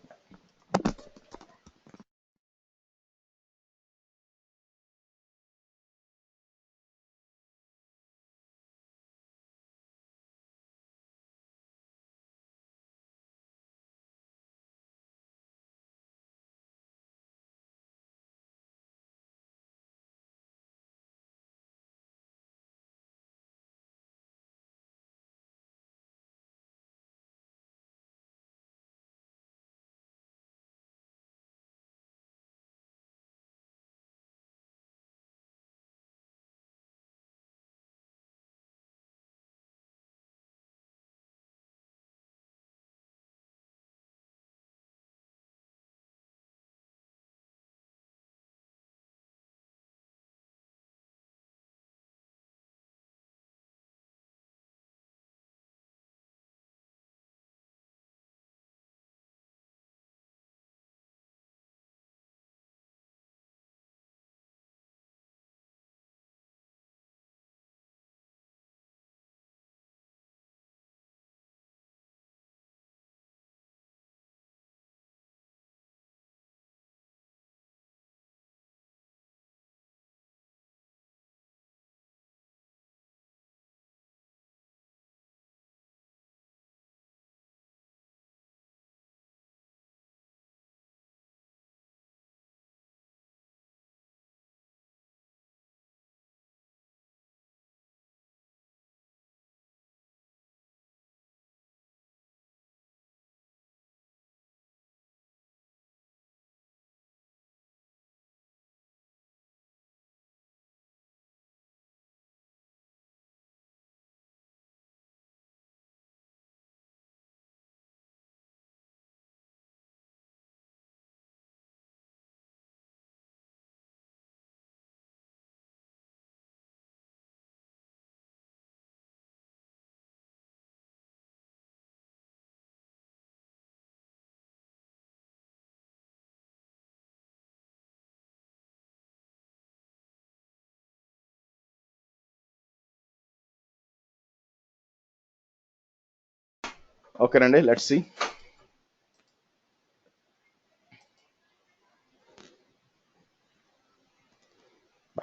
ఓకేనండి, లెట్స్ సీ.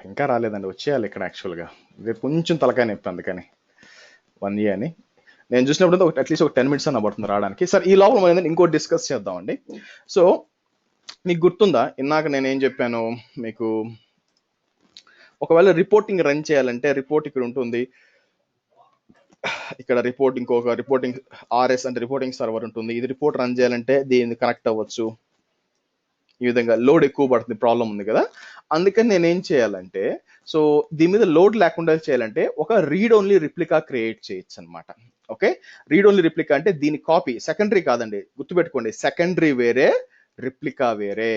ఇంకా రాలేదండి, వచ్చేయాలి ఇక్కడ. యాక్చువల్గా రేపు కొంచెం తలకాయ నొప్పి, అందుకని 1A అని నేను చూసినప్పుడు అట్లీస్ట్ ఒక 10 minutes అన్న పడుతుంది రావడానికి. సార్ ఈ లోపల మనం ఇంకోటి డిస్కస్ చేద్దామండి. సో మీకు గుర్తుందా ఇందాక నేను ఏం చెప్పాను మీకు? ఒకవేళ రిపోర్టింగ్ రన్ చేయాలంటే రిపోర్ట్ ఇక్కడ ఉంటుంది, ఇక్కడ రిపోర్ట్ ఇంకొక రిపోర్టింగ్ ఆర్ఎస్ అంటే రిపోర్టింగ్ సర్వర్ ఉంటుంది. ఇది రిపోర్ట్ రన్ చేయాలంటే దీన్ని కనెక్ట్ అవ్వచ్చు. ఈ విధంగా లోడ్ ఎక్కువ పడుతుంది, ప్రాబ్లం ఉంది కదా. అందుకని నేను ఏం చేయాలంటే, సో దీని మీద లోడ్ లేకుండా చేయాలంటే ఒక రీడ్ ఓన్లీ రిప్లికా క్రియేట్ చేయొచ్చు అనమాట. ఓకే, రీడ్ ఓన్లీ రిప్లికా అంటే దీని కాపీ, సెకండరీ కాదండి, గుర్తుపెట్టుకోండి, సెకండరీ వేరే రిప్లికా వేరే.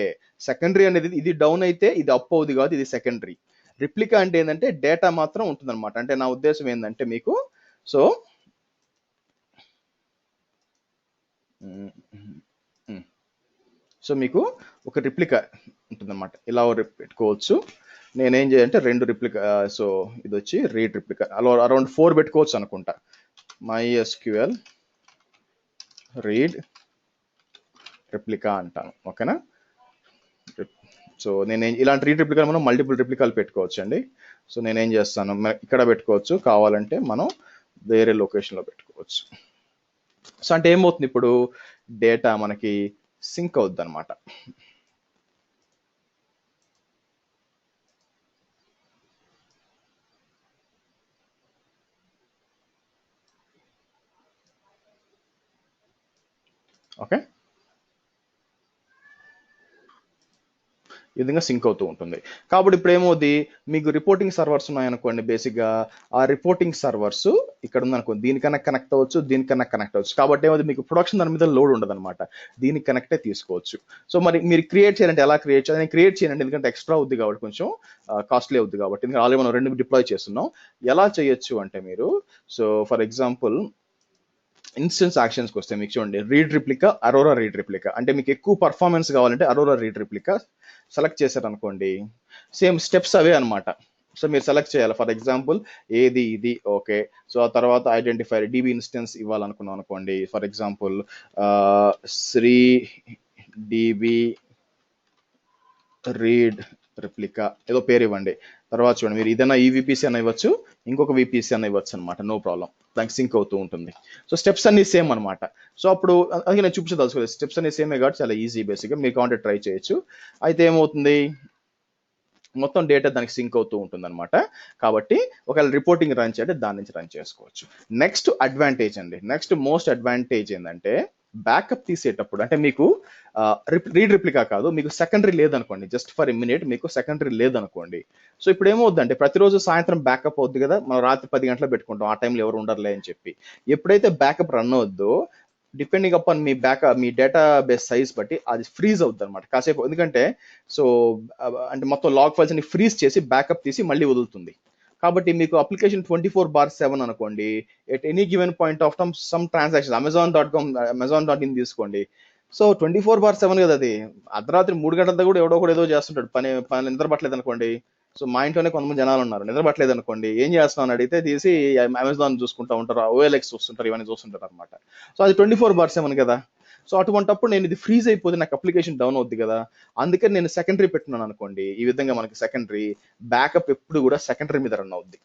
సెకండరీ అనేది ఇది డౌన్ అయితే ఇది అప్ అవుతుంది కాదు, ఇది సెకండరీ. రిప్లికా అంటే ఏంటంటే డేటా మాత్రం ఉంటుంది అనమాట. అంటే నా ఉద్దేశం ఏంటంటే మీకు, సో సో మీకు ఒక రిప్లికా ఉంటుందన్నమాట, ఇలా పెట్టుకోవచ్చు. నేనేం చేయాలంటే రెండు రిప్లికా, సో ఇది వచ్చి రీడ్ రిప్లికా, అలా అరౌండ్ 4 పెట్టుకోవచ్చు అనుకుంటా. MySQL రీడ్ రిప్లికా అంటాను, ఓకేనా. సో నేను ఇలాంటి రీడ్ రిప్లికా మనం మల్టిపుల్ రిప్లికాలు పెట్టుకోవచ్చు అండి. సో నేనేం చేస్తాను, ఇక్కడ పెట్టుకోవచ్చు, కావాలంటే మనం వేరే లొకేషన్లో పెట్టుకోవచ్చు. సో అంటే ఏమవుతుంది, ఇప్పుడు డేటా మనకి సింక్ అవుద్ది అనమాట. ఓకే, ఈ విధంగా సింక్ అవుతూ ఉంటుంది. కాబట్టి ఇప్పుడు ఏమవుద్ది, మీకు రిపోర్టింగ్ సర్వర్స్ ఉన్నాయనుకోండి, బేసిక్గా ఆ రిపోర్టింగ్ సర్వర్స్ ఇక్కడ ఉందనుకోండి, దీనికన్నా కనెక్ట్ అవ్వచ్చు, దీనికన్నా కనెక్ట్ అవ్వచ్చు. కాబట్టి ఏమవుతుంది, మీకు ప్రొడక్షన్ దాని మీద లోడ్ ఉండదు అనమాట, దీనికి కనెక్టే తీసుకోవచ్చు. సో మరి మీరు క్రియేట్ చేయాలంటే ఎలా క్రియేట్ చేయాలి? నేను క్రియేట్ చేయండి, ఎందుకంటే ఎక్స్ట్రా అవుద్ది కాబట్టి, కొంచెం కాస్ట్లీ అవుద్ది కాబట్టి, ఎందుకంటే ఆల్రెడీ మనం 2 డిప్లాయ్ చేస్తున్నాం. ఎలా చేయొచ్చు అంటే మీరు, సో ఫర్ ఎగ్జాంపుల్ ఇన్స్టెన్స్ యాక్షన్స్కి వస్తే మీకు చూడండి, read replica, Aurora read replica. అంటే మీకు ఎక్కువ పర్ఫార్మెన్స్ కావాలంటే అరోరా రీడ్ రిప్లికా సెలెక్ట్ చేశారనుకోండి, సేమ్ స్టెప్స్ అవే అనమాట. సో మీరు సెలెక్ట్ చేయాలి, ఫర్ ఎగ్జాంపుల్ ఏది ఇది, ఓకే. సో ఆ తర్వాత ఐడెంటిఫైర్ డిబి ఇన్స్టెన్స్ ఇవ్వాలనుకున్నాం అనుకోండి, for example Sri DB read replica ఏదో పేరు ఇవ్వండి. తర్వాత చూడండి, మీరు ఏదైనా ఈ విపిసి అని ఇవ్వచ్చు, ఇంకొక విపిసి అని ఇవ్వచ్చు అనమాట, నో ప్రాబ్లం, దానికి సింక్ అవుతూ ఉంటుంది. సో స్టెప్స్ అన్ని సేమ్ అనమాట. సో అప్పుడు అందుకే నేను చూపించదలుచుకోలేదు, స్టెప్స్ అన్ని సేమే కాబట్టి చాలా ఈజీ, బేసిక్గా మీరు కావాలంటే ట్రై చేయొచ్చు. అయితే ఏమవుతుంది, మొత్తం డేటా దానికి సింక్ అవుతూ ఉంటుంది అనమాట. కాబట్టి ఒకవేళ రిపోర్టింగ్ రన్ చేయాలంటే దాని నుంచి రన్ చేసుకోవచ్చు. నెక్స్ట్ అడ్వాంటేజ్ అండి, నెక్స్ట్ మోస్ట్ అడ్వాంటేజ్ ఏంటంటే, బ్యాకప్ తీసేటప్పుడు అంటే మీకు రీడ్ రిప్లికా కాదు, మీకు సెకండరీ లేదనుకోండి, జస్ట్ ఫర్ ఎ మినిట్ మీకు సెకండరీ లేదనుకోండి. సో ఇప్పుడు ఏమవుద్దంటే, ప్రతిరోజు సాయంత్రం బ్యాకప్ అవుద్ది కదా, మనం రాత్రి 10 గంటలకు పెట్టుకుంటాం, ఆ టైంలో ఎవరు ఉండరులే అని చెప్పి. ఎప్పుడైతే backup run అవుద్దో, depending upon me మీ డేటా బేస్ సైజ్ బట్టి అది ఫ్రీజ్ అవుతుంది అనమాట కాసేపు. ఎందుకంటే సో అంటే మొత్తం లాగ్ ఫైల్స్ ని ఫ్రీజ్ చేసి బ్యాకప్ తీసి మళ్ళీ వదులుతుంది. కాబట్టి మీకు అప్లికేషన్ 24/7 అనుకోండి, at any given point of time some transaction Amazon.com Amazon.in తీసుకోండి, సో 24/7 కదా అది. అర్ధరాత్రి 3 గంటలతో కూడా ఎవడో కూడా ఏదో చేస్తుంటాడు, పని నిద్ర పట్టలేదు అనుకోండి. సో మా ఇంట్లోనే కొంతమంది జనాలు ఉన్నారు, నిద్ర పట్టలేదు అనుకోండి, ఏం చేస్తాం అని అడిగితే తీసి అమెజాన్ చూసుకుంటూ ఉంటారు, OLX చూస్తుంటారు, ఇవన్నీ చూస్తుంటారు అనమాట. సో అది 24/7 కదా. సో అటువంటప్పుడు నేను ఇది ఫ్రీజ్ అయిపోతే నాకు అప్లికేషన్ డౌన్ అవుద్ది కదా. అందుకని నేను సెకండరీ పెట్టున్నాను అనుకోండి, ఈ విధంగా మనకి సెకండరీ బ్యాకప్ ఎప్పుడు కూడా సెకండరీ మీద రన్ అవుద్ది.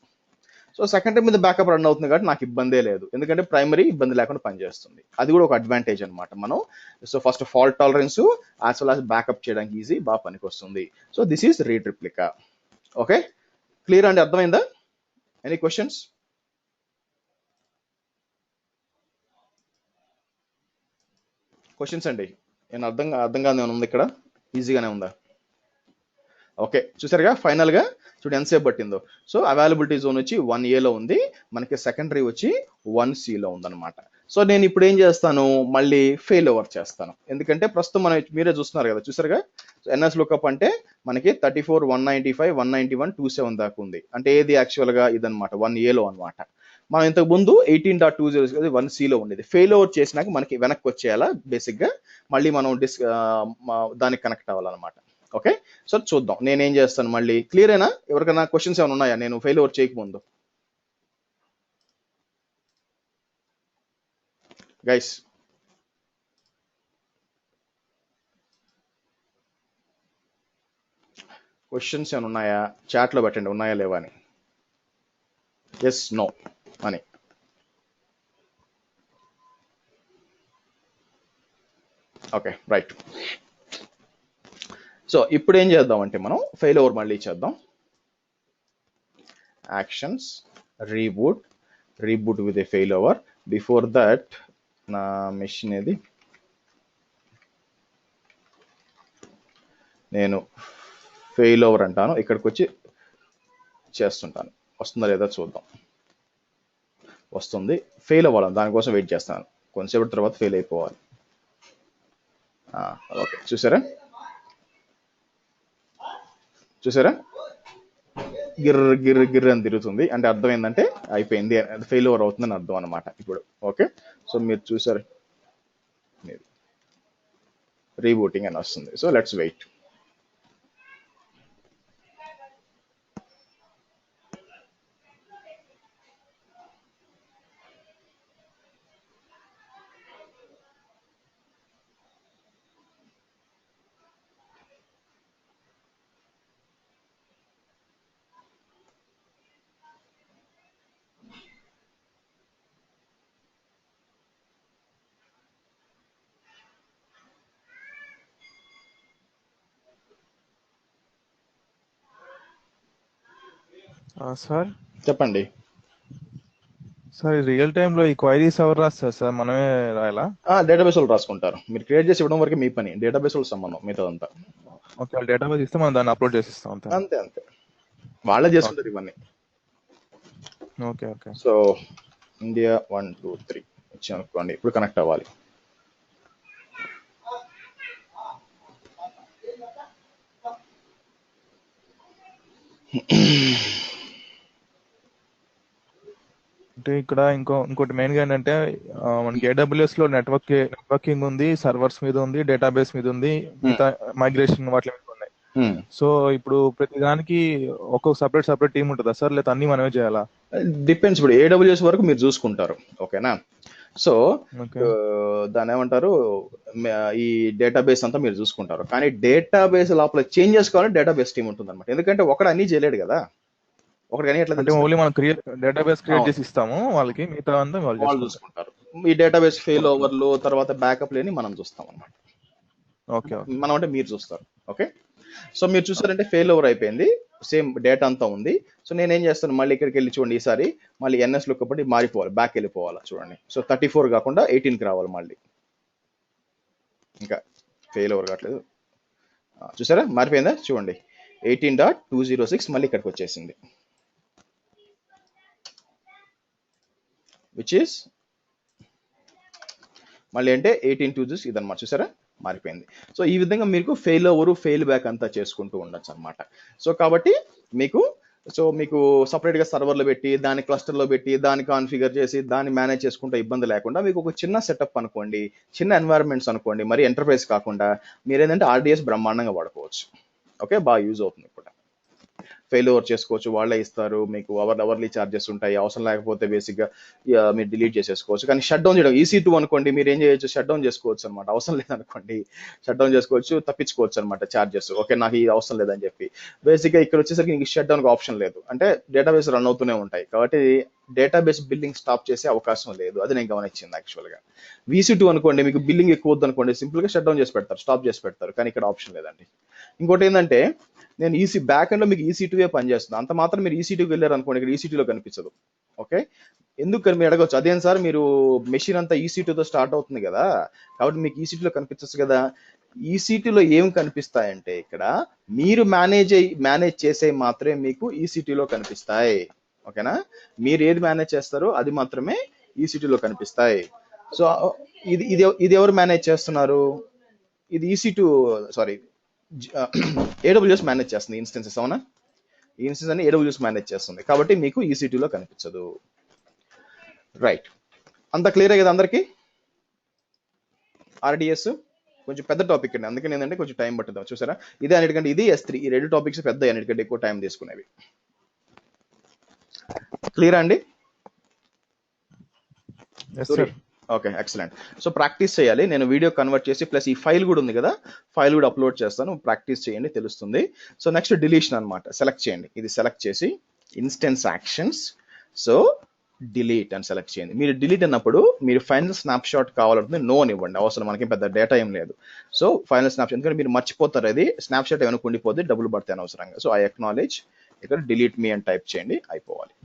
సో సెకండరీ మీద బ్యాకప్ రన్ అవుతుంది కాబట్టి నాకు ఇబ్బందే లేదు, ఎందుకంటే ప్రైమరీ ఇబ్బంది లేకుండా పనిచేస్తుంది. అది కూడా ఒక అడ్వాంటేజ్ అనమాట మనం. So first fault tolerance as well as backup చేయడానికి ఈజీ, బాగా పనికి వస్తుంది. So this is read replica. Okay, clear అండి, అర్థమైందా? Any questions? క్వశ్చన్స్ అండి, నేను అర్థంగానే ఉంది, ఇక్కడ ఈజీగానే ఉందా? ఓకే, చూసారుగా ఫైనల్ గా, చూడండి ఎంతసేపు పట్టిందో. సో అవైలబిలిటీ జోన్ వచ్చి 1A ఉంది, మనకి సెకండరీ వచ్చి 1Cలో ఉందన్నమాట. సో నేను ఇప్పుడు ఏం చేస్తాను, మళ్ళీ ఫెయిల్ ఓవర్ చేస్తాను, ఎందుకంటే ప్రస్తుతం మనం మీరే చూస్తున్నారు కదా, చూసారుగా. ఎన్ఎస్ లుకప్ అంటే మనకి 34, 195, 191, 27 దాకా ఉంది. అంటే ఏది యాక్చువల్ గా ఇదనమాట, 1Aలో అనమాట. మనం ఇంతకు ముందు 18.20 1Cలో ఉండేది. ఫెయిల్ ఓవర్ చేసినాక మనకి వెనక్కి వచ్చేయాలా బేసిక్ గా, మళ్ళీ మనం దానికి కనెక్ట్ అవ్వాలన్నమాట. ఓకే, సో చూద్దాం, నేనేం చేస్తాను మళ్ళీ. క్లియర్ అయినా? ఎవరికైనా క్వశ్చన్స్ ఏమైనా ఉన్నాయా నేను ఫెయిల్ ఓవర్ చేయకముందు? గైస్, క్వశ్చన్స్ ఏమైనా ఉన్నాయా? చాట్లో పెట్టండి, ఉన్నాయా లేవా అని, ఎస్ నో అని. Okay right. సో ఇప్పుడు ఏం చేద్దాం అంటే మనం ఫెయిల్ ఓవర్ మళ్ళీ చేద్దాం. Actions, reboot with a fail over. Before that నా మెషిన్ ఏది, నేను ఫెయిల్ ఓవర్ అంటాను, ఇక్కడికి వచ్చి చేస్తుంటాను. వస్తుందా లేదా చూద్దాం. వస్తుంది. ఫెయిల్ అవ్వాలి, దానికోసం వెయిట్ చేస్తాను. కొంతసేపటి తర్వాత ఫెయిల్ అయిపోవాలి. ఓకే, చూసారా గిర్ర అని తిరుగుతుంది. అంటే అర్థం ఏంటంటే అయిపోయింది, ఫెయిల్ ఓవర్ అవుతుందని అర్థం అనమాట ఇప్పుడు. ఓకే, సో మీరు చూసారు రీబూటింగ్ అని వస్తుంది. So let's wait. సార్ చెప్పండి. సార్ రియల్ టైంలో ఈ క్వైరీస్ ఎవరు రాస్తారు సార్, మనమే రాయాలా? డేటాబేస్ వాళ్ళు రాసుకుంటారు. మీరు క్రియేట్ చేసి ఇవ్వడం వరకు మీ పని, డేటాబేస్ వాళ్ళు సంబంధం మిగతాదంతా. ఓకే, వాళ్ళు డేటాబేస్ ఇస్తే మనం దాన్ని అప్లోడ్ చేసిస్తాం అంతే. అంతే వాళ్ళే చేసుకుంటారు ఇవన్నీ. Okay okay. సో ఇండియా 1 2 3 వచ్చి అనుకోండి, ఇప్పుడు కనెక్ట్ అవ్వాలి. అంటే ఇక్కడ ఇంకోటి మెయిన్ గా ఏంటంటే మనకి AWS లో నెట్వర్కింగ్ ఉంది, సర్వర్స్ మీద ఉంది, డేటాబేస్ మీద ఉంది, మిగతా మైగ్రేషన్ వాటి మీద ఉన్నాయి. సో ఇప్పుడు ప్రతి దానికి ఒక్కొక్క సపరేట్ టీం ఉంటుందా సార్, లేదా అన్ని మనమే చేయాలా? డిపెండ్స్. ఇప్పుడు AWS వరకు మీరు చూసుకుంటారు, ఓకేనా. సో దాని ఏమంటారు, ఈ డేటాబేస్ అంతా మీరు చూసుకుంటారు. కానీ డేటాబేస్ లోపల చేంజెస్ కావాలంటే డేటాబేస్ టీం ఉంటుంది అనమాట. ఎందుకంటే ఒకడు అన్ని చేయలేడు కదా, ఒకటి కానీ ఎట్లా అంటే ఓన్లీ మనం డేటాబేస్ క్రియేట్ చేసి ఇస్తాము వాళ్ళకి, మిగతా అంతా వాళ్ళు చూసుకుంటారు. ఈ డేటాబేస్ ఫెయిల్ ఓవర్లు, తర్వాత బ్యాకప్ లేని మనం చూస్తాం అనమాట. ఓకే, మనం అంటే మీరు చూస్తారు. ఓకే, సో మీరు చూసారంటే ఫెయిల్ ఓవర్ అయిపోయింది, సేమ్ డేటా అంతా ఉంది. సో నేనేం చేస్తాను, మళ్ళీ ఇక్కడికి వెళ్ళి చూడండి, ఈసారి మళ్ళీ NS లుక్ పట్టి మారిపోవాలి, బ్యాక్ వెళ్ళిపోవాలి. చూడండి, సో 34 కాకుండా 18కి రావాలి మళ్ళీ. ఇంకా ఫెయిల్ ఓవర్ కావట్లేదు, చూసారా మారిపోయిందా? చూడండి 18.206 మళ్ళీ ఇక్కడికి వచ్చేసింది, విచ్ ఈస్ మళ్ళీ అంటే 18.206 ఇదన్నమాట. చూసారా మారిపోయింది. సో ఈ విధంగా మీకు ఫెయిల్ ఓవర్ ఫెయిల్ బ్యాక్ అంతా చేసుకుంటూ ఉండొచ్చు అనమాట. సో కాబట్టి మీకు సపరేట్గా సర్వర్లో పెట్టి, దాన్ని క్లస్టర్లో పెట్టి, దాన్ని కాన్ఫిగర్ చేసి, దాన్ని మేనేజ్ చేసుకుంటే ఇబ్బంది లేకుండా మీకు ఒక చిన్న సెటప్ అనుకోండి, చిన్న ఎన్వైరన్మెంట్స్ అనుకోండి, మరి ఎంటర్ప్రైజ్ కాకుండా మీరు ఏంటంటే RDS బ్రహ్మాండంగా వాడుకోవచ్చు. ఓకే, బాగా యూజ్ అవుతుంది ఇప్పుడు. ఫెయిల్ ఓవర్ చేసుకోవచ్చు, వాళ్ళే ఇస్తారు మీకు. అవర్లీ ఛార్జెస్ ఉంటాయి, అవసరం లేకపోతే బేసిక్గా మీరు డిలీట్ చేసేసుకోవచ్చు. కానీ షట్ డౌన్ చేయడం EC2 అనుకోండి, మీరు ఏం చేయొచ్చు, షట్ డౌన్ చేసుకోవచ్చు అనమాట. అవసరం లేదనుకోండి షట్ డౌన్ చేసుకోవచ్చు, తప్పించుకోవచ్చు అనమాట ఛార్జెస్. ఓకే, నాకు ఇది అవసరం లేదని చెప్పి. బేసిక్గా ఇక్కడ వచ్చేసరికి నీకు షట్ డౌన్కి ఆప్షన్ లేదు, అంటే డేటాబేస్ రన్ అవుతూనే ఉంటాయి కాబట్టి డేటాబేస్ బిల్లింగ్ స్టాప్ చేసే అవకాశం లేదు. అది నేను గమనించింది యాక్చువల్గా. EC2 అనుకోండి, మీకు బిల్లింగ్ ఎక్కువ వద్దు అనుకోండి, సింపుల్గా షట్ డౌన్ చేసి పెడతారు, స్టాప్ చేసి పెడతారు. కానీ ఇక్కడ ఆప్షన్ లేదండి. ఇంకోటి ఏంటంటే, నేను బ్యాక్ ఎండ్ లో మీకు EC2 పనిచేస్తుంది, అంత మాత్రం మీరు EC2కి వెళ్ళారు అనుకోండి, ఇక్కడ EC2లో కనిపించదు. ఓకే, ఎందుకని మీరు అడగచ్చు, అదేం సార్ మీరు మెషిన్ అంతా EC2తో స్టార్ట్ అవుతుంది కదా, కాబట్టి మీకు EC2లో కనిపించచ్చు కదా. EC2లో ఏం కనిపిస్తాయంటే, ఇక్కడ మీరు మేనేజ్ చేసే మాత్రమే మీకు EC2లో కనిపిస్తాయి. ఓకేనా, మీరు ఏది మేనేజ్ చేస్తారో అది మాత్రమే EC2లో కనిపిస్తాయి. సో ఇది ఎవరు మేనేజ్ చేస్తున్నారు, ఇది EC2 సారీ AWS మేనేజ్ చేస్తుంది ఇన్స్టెన్సెస్. అవునా, ఈ ఇన్స్టెన్స్ అని AWS మేనేజ్ చేస్తుంది కాబట్టి మీకు EC2లో కనిపించదు. రైట్, అంత క్లియర్ కదా అందరికి? RDS కొంచెం పెద్ద టాపిక్ అండి, అందుకని ఏంటంటే కొంచెం టైం పట్టుద్దాం. చూసారా, ఇదే అన్నిటికంటే ఇది S3, ఈ రెండు టాపిక్స్ పెద్ద, అన్నిటికంటే ఎక్కువ టైం తీసుకునేవి. క్లియర్ అండి? Okay, excellent. సో ప్రాక్టీస్ చేయాలి, నేను వీడియో కన్వర్ట్ చేసి ప్లస్ ఈ ఫైల్ కూడా ఉంది కదా, ఫైల్ కూడా అప్లోడ్ చేస్తాను, ప్రాక్టీస్ చేయండి, తెలుస్తుంది. సో నెక్స్ట్ డిలీషన్ అనమాట. సెలెక్ట్ చేయండి, ఇది సెలెక్ట్ చేసి ఇన్స్టెన్స్ యాక్షన్స్. సో డిలీట్ అని సెలెక్ట్ చేయండి. మీరు డిలీట్ అన్నప్పుడు మీరు ఫైనల్ స్నాప్ షాట్ కావాలంటే నో అని ఇవ్వండి, అవసరం మనకి పెద్ద డేటా ఏం లేదు. సో ఫైనల్ స్నాప్ షాట్, ఎందుకంటే మీరు మర్చిపోతారు, అది స్నాప్ షాట్ ఏమైనా ఉండిపోతే డబ్బులు పడతాయి అనవసరంగా. సో ఐ అక్నాలెడ్జ్, ఇక్కడ డిలీట్ మీ అని టైప్ చేయండి, అయిపోవాలి.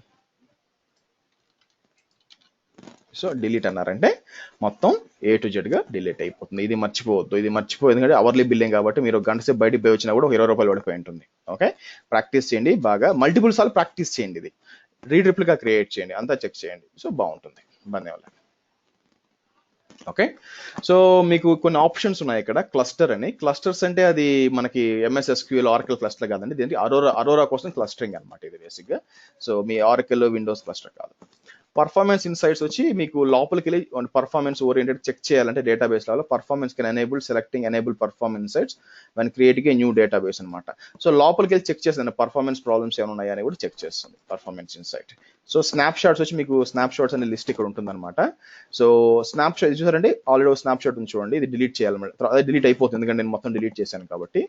సో డిలీట్ అన్నారంటే మొత్తం A to Z గా డిలీట్ అయిపోతుంది. ఇది మర్చిపోవద్దు, ఇది మర్చిపోయింది ఎందుకంటే అవర్లీ బిల్లింగ్ కాబట్టి మీరు గంట సేపు బయటికి పోయి వచ్చినా కూడా ఒక 20 రూపాయలు పడిపోయి ఉంటుంది. ఓకే, ప్రాక్టీస్ చేయండి బాగా, మల్టిపుల్ సార్లు ప్రాక్టీస్ చేయండి, ఇది రీట్రిప్లుగా క్రియేట్ చేయండి, అంతా చెక్ చేయండి. సో బాగుంటుంది. ధన్యవాదాలు. ఓకే, సో మీకు కొన్ని ఆప్షన్స్ ఉన్నాయి ఇక్కడ. క్లస్టర్ అని, క్లస్టర్స్ అంటే అది మనకి MS SQL ఆరకిల్ క్లస్టర్ కాదండి, దీనికి అరోరా కోసం క్లస్టరింగ్ అనమాట ఇది బేసిక్గా. సో మీ ఆరకిల్ విండోస్ క్లస్టర్ కాదు. పర్ఫార్మెన్స్ ఇన్సైట్స్ వచ్చి మీకు లోపలికి వెళ్ళి పర్ఫార్మెన్స్ ఓరియంటెడ్ చెక్ చేయాలంటే డేటాబేస్ లో performance can enable selecting enable performance insights when creating a new database అనమాట. సో లోపలికి వెళ్ళి చెక్ చేస్తుంది పర్ఫార్మెన్స్ ప్రాబ్లమ్స్ ఏమైనా ఉన్నాయని కూడా చెక్ చేస్తుంది performance insight. So snap shots వచ్చి మీకు స్నాప్ షాట్స్ అనే లిస్ట్ ఇక్కడ ఉంటుంది అనమాట. సో స్నాప్ షాట్ చూసారంటే ఆల్రెడీ స్నాప్ షాట్ ఉంది చూడండి, ఇది డిలీట్ చేయాలన్నమాట. అదే డిలీట్ అయిపోతుంది ఎందుకంటే నేను మొత్తం డిలీట్ చేశాను కాబట్టి.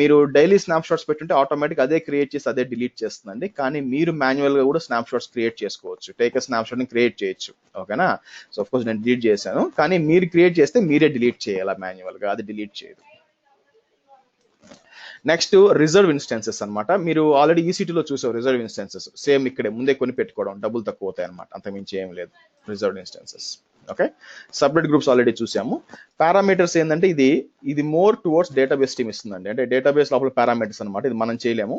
మీరు డైలీ స్నాప్ షాట్స్ పెట్టుంటే ఆటోమేటిక్ అదే క్రియేట్ చేసి అదే డిలీట్ చేస్తుందండి. కానీ మీరు మాన్యువల్ గా కూడా స్నాప్ షాట్స్ క్రియేట్ చేసుకోవచ్చు, టేక్ స్నాప్ షాట్ ని క్రియేట్ చేయొచ్చు. ఓకేనా, సో ఆఫ్ కోర్స్ నేను డిలీట్ చేశాను, కానీ మీరు క్రియేట్ చేస్తే మీరే డిలీట్ చేయాలి మాన్యువల్ గా, అది డిలీట్ చేయదు. నెక్స్ట్ రిజర్వ్ ఇన్స్టెన్సెస్ అనమాట. మీరు ఆల్రెడీ ఈసీటీలో చూసావు రిజర్వ్ ఇన్స్టెన్సెస్, సేమ్ ఇక్కడే ముందే కొని పెట్టుకోవడం, డబ్బులు తక్కువ అవుతాయి అనమాట, అంతకుమించి ఏం లేదు reserve instances. Okay, separate groups already చూసాము. పారామీటర్స్ ఏంటంటే ఇది మోర్ టువర్డ్స్ డేటాబేస్ టీమ్ ఇస్తుందండి, అంటే డేటాబేస్ లోపల పారామీటర్స్ అనమాట, ఇది మనం చేయలేము.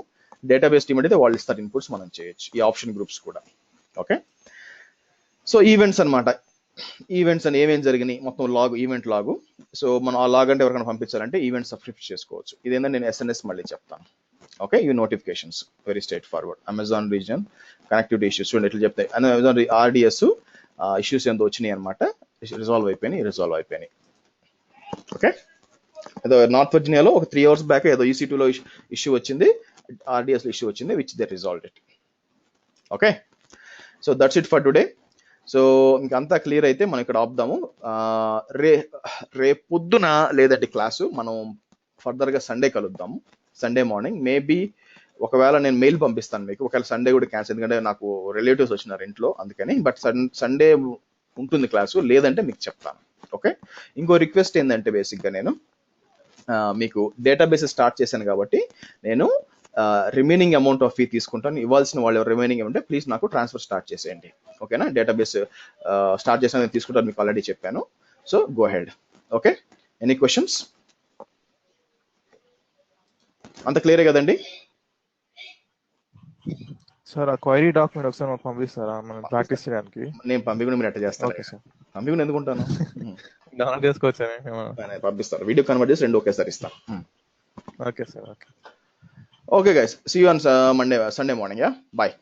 డేటాబేస్ టీమ్ అయితే వాళ్ళు ఇస్తారు ఇన్పుట్స్, మనం చేయొచ్చు ఈ ఆప్షన్ గ్రూప్స్ కూడా. ఓకే, సో ఈవెంట్స్ అనమాట. ఈవెంట్స్ అని ఏమేమి జరిగినాయి మొత్తం లాగ్, ఈవెంట్ లాగు. సో మనం ఆ లాగ్ అంటే ఎవరికైనా పంపించాలంటే ఈవెంట్ సబ్స్క్రిప్ట్ చేసుకోవచ్చు. ఇదేంటంటే నేను SNS మళ్ళీ చెప్తాను. ఓకే, ఇవి notifications, very straight forward. Amazon reason connectivity issues చూడండి ఎట్లా చెప్తాయి. అమెజాన్ RDS ఇష్యూస్ ఏందో వచ్చినాయి అనమాట, రిజాల్వ్ అయిపోయినాయి. ఓకే, ఏదో నార్త్ వర్జీనియాలో ఒక 3 hours బ్యాక్ ఏదో EC2లో ఇష్యూ వచ్చింది, RDS లో ఇష్యూ వచ్చింది, which they resolved it. Okay, so that's it for today. So ఇంకంతా క్లియర్ అయితే మనం ఇక్కడ ఆపుదాము. రేపు పొద్దున లేదంటే క్లాసు మనం ఫర్దర్గా సండే కలుద్దాము, సండే మార్నింగ్. మేబీ ఒకవేళ నేను మెయిల్ పంపిస్తాను మీకు, ఒకవేళ సండే కూడా క్యాన్సిల్, ఎందుకంటే నాకు రిలేటివ్స్ వచ్చినారు ఇంట్లో అందుకని. బట్ సండే ఉంటుంది క్లాసు, లేదంటే మీకు చెప్తాను. ఓకే, ఇంకో రిక్వెస్ట్ ఏంటంటే బేసిక్గా నేను మీకు డేటాబేస్ స్టార్ట్ చేశాను కాబట్టి నేను రిమైనింగ్ అమౌంట్ ఆఫ్ ఫీ తీసుకుంటాను. ఇవ్వాల్సిన వాళ్ళు రిమైనింగ్ ఉంటే ప్లీజ్ నాకు ట్రాన్స్ఫర్ స్టార్ట్ చేసేయండి. ఓకేనా, డేటాబేస్ స్టార్ట్ చేసిన నేను తీసుకుంటాను, మీకు ఆల్రెడీ చెప్పాను. So go head. Okay, any questions? అంత క్లియరే కదండి? సార్ ఆ క్వైరీ డాక్యుమెంట్ ఒకసారి మాకు పంపిస్తారా మనం ప్రాక్టీస్ చేయడానికి? నేను పంపించకుండా మీరు ఎట్లా చేస్తారు? ఓకే సార్, పంపించకుండా ఎందుకుంటాను, డౌన్లోడ్ చేసుకోవచ్చా? పంపిస్తారు, వీడియో కన్వర్ట్ చేసి 2 ఒకేసారి ఇస్తాను. Okay sir, okay. Okay guys, see you on Sunday morning. Yeah, bye.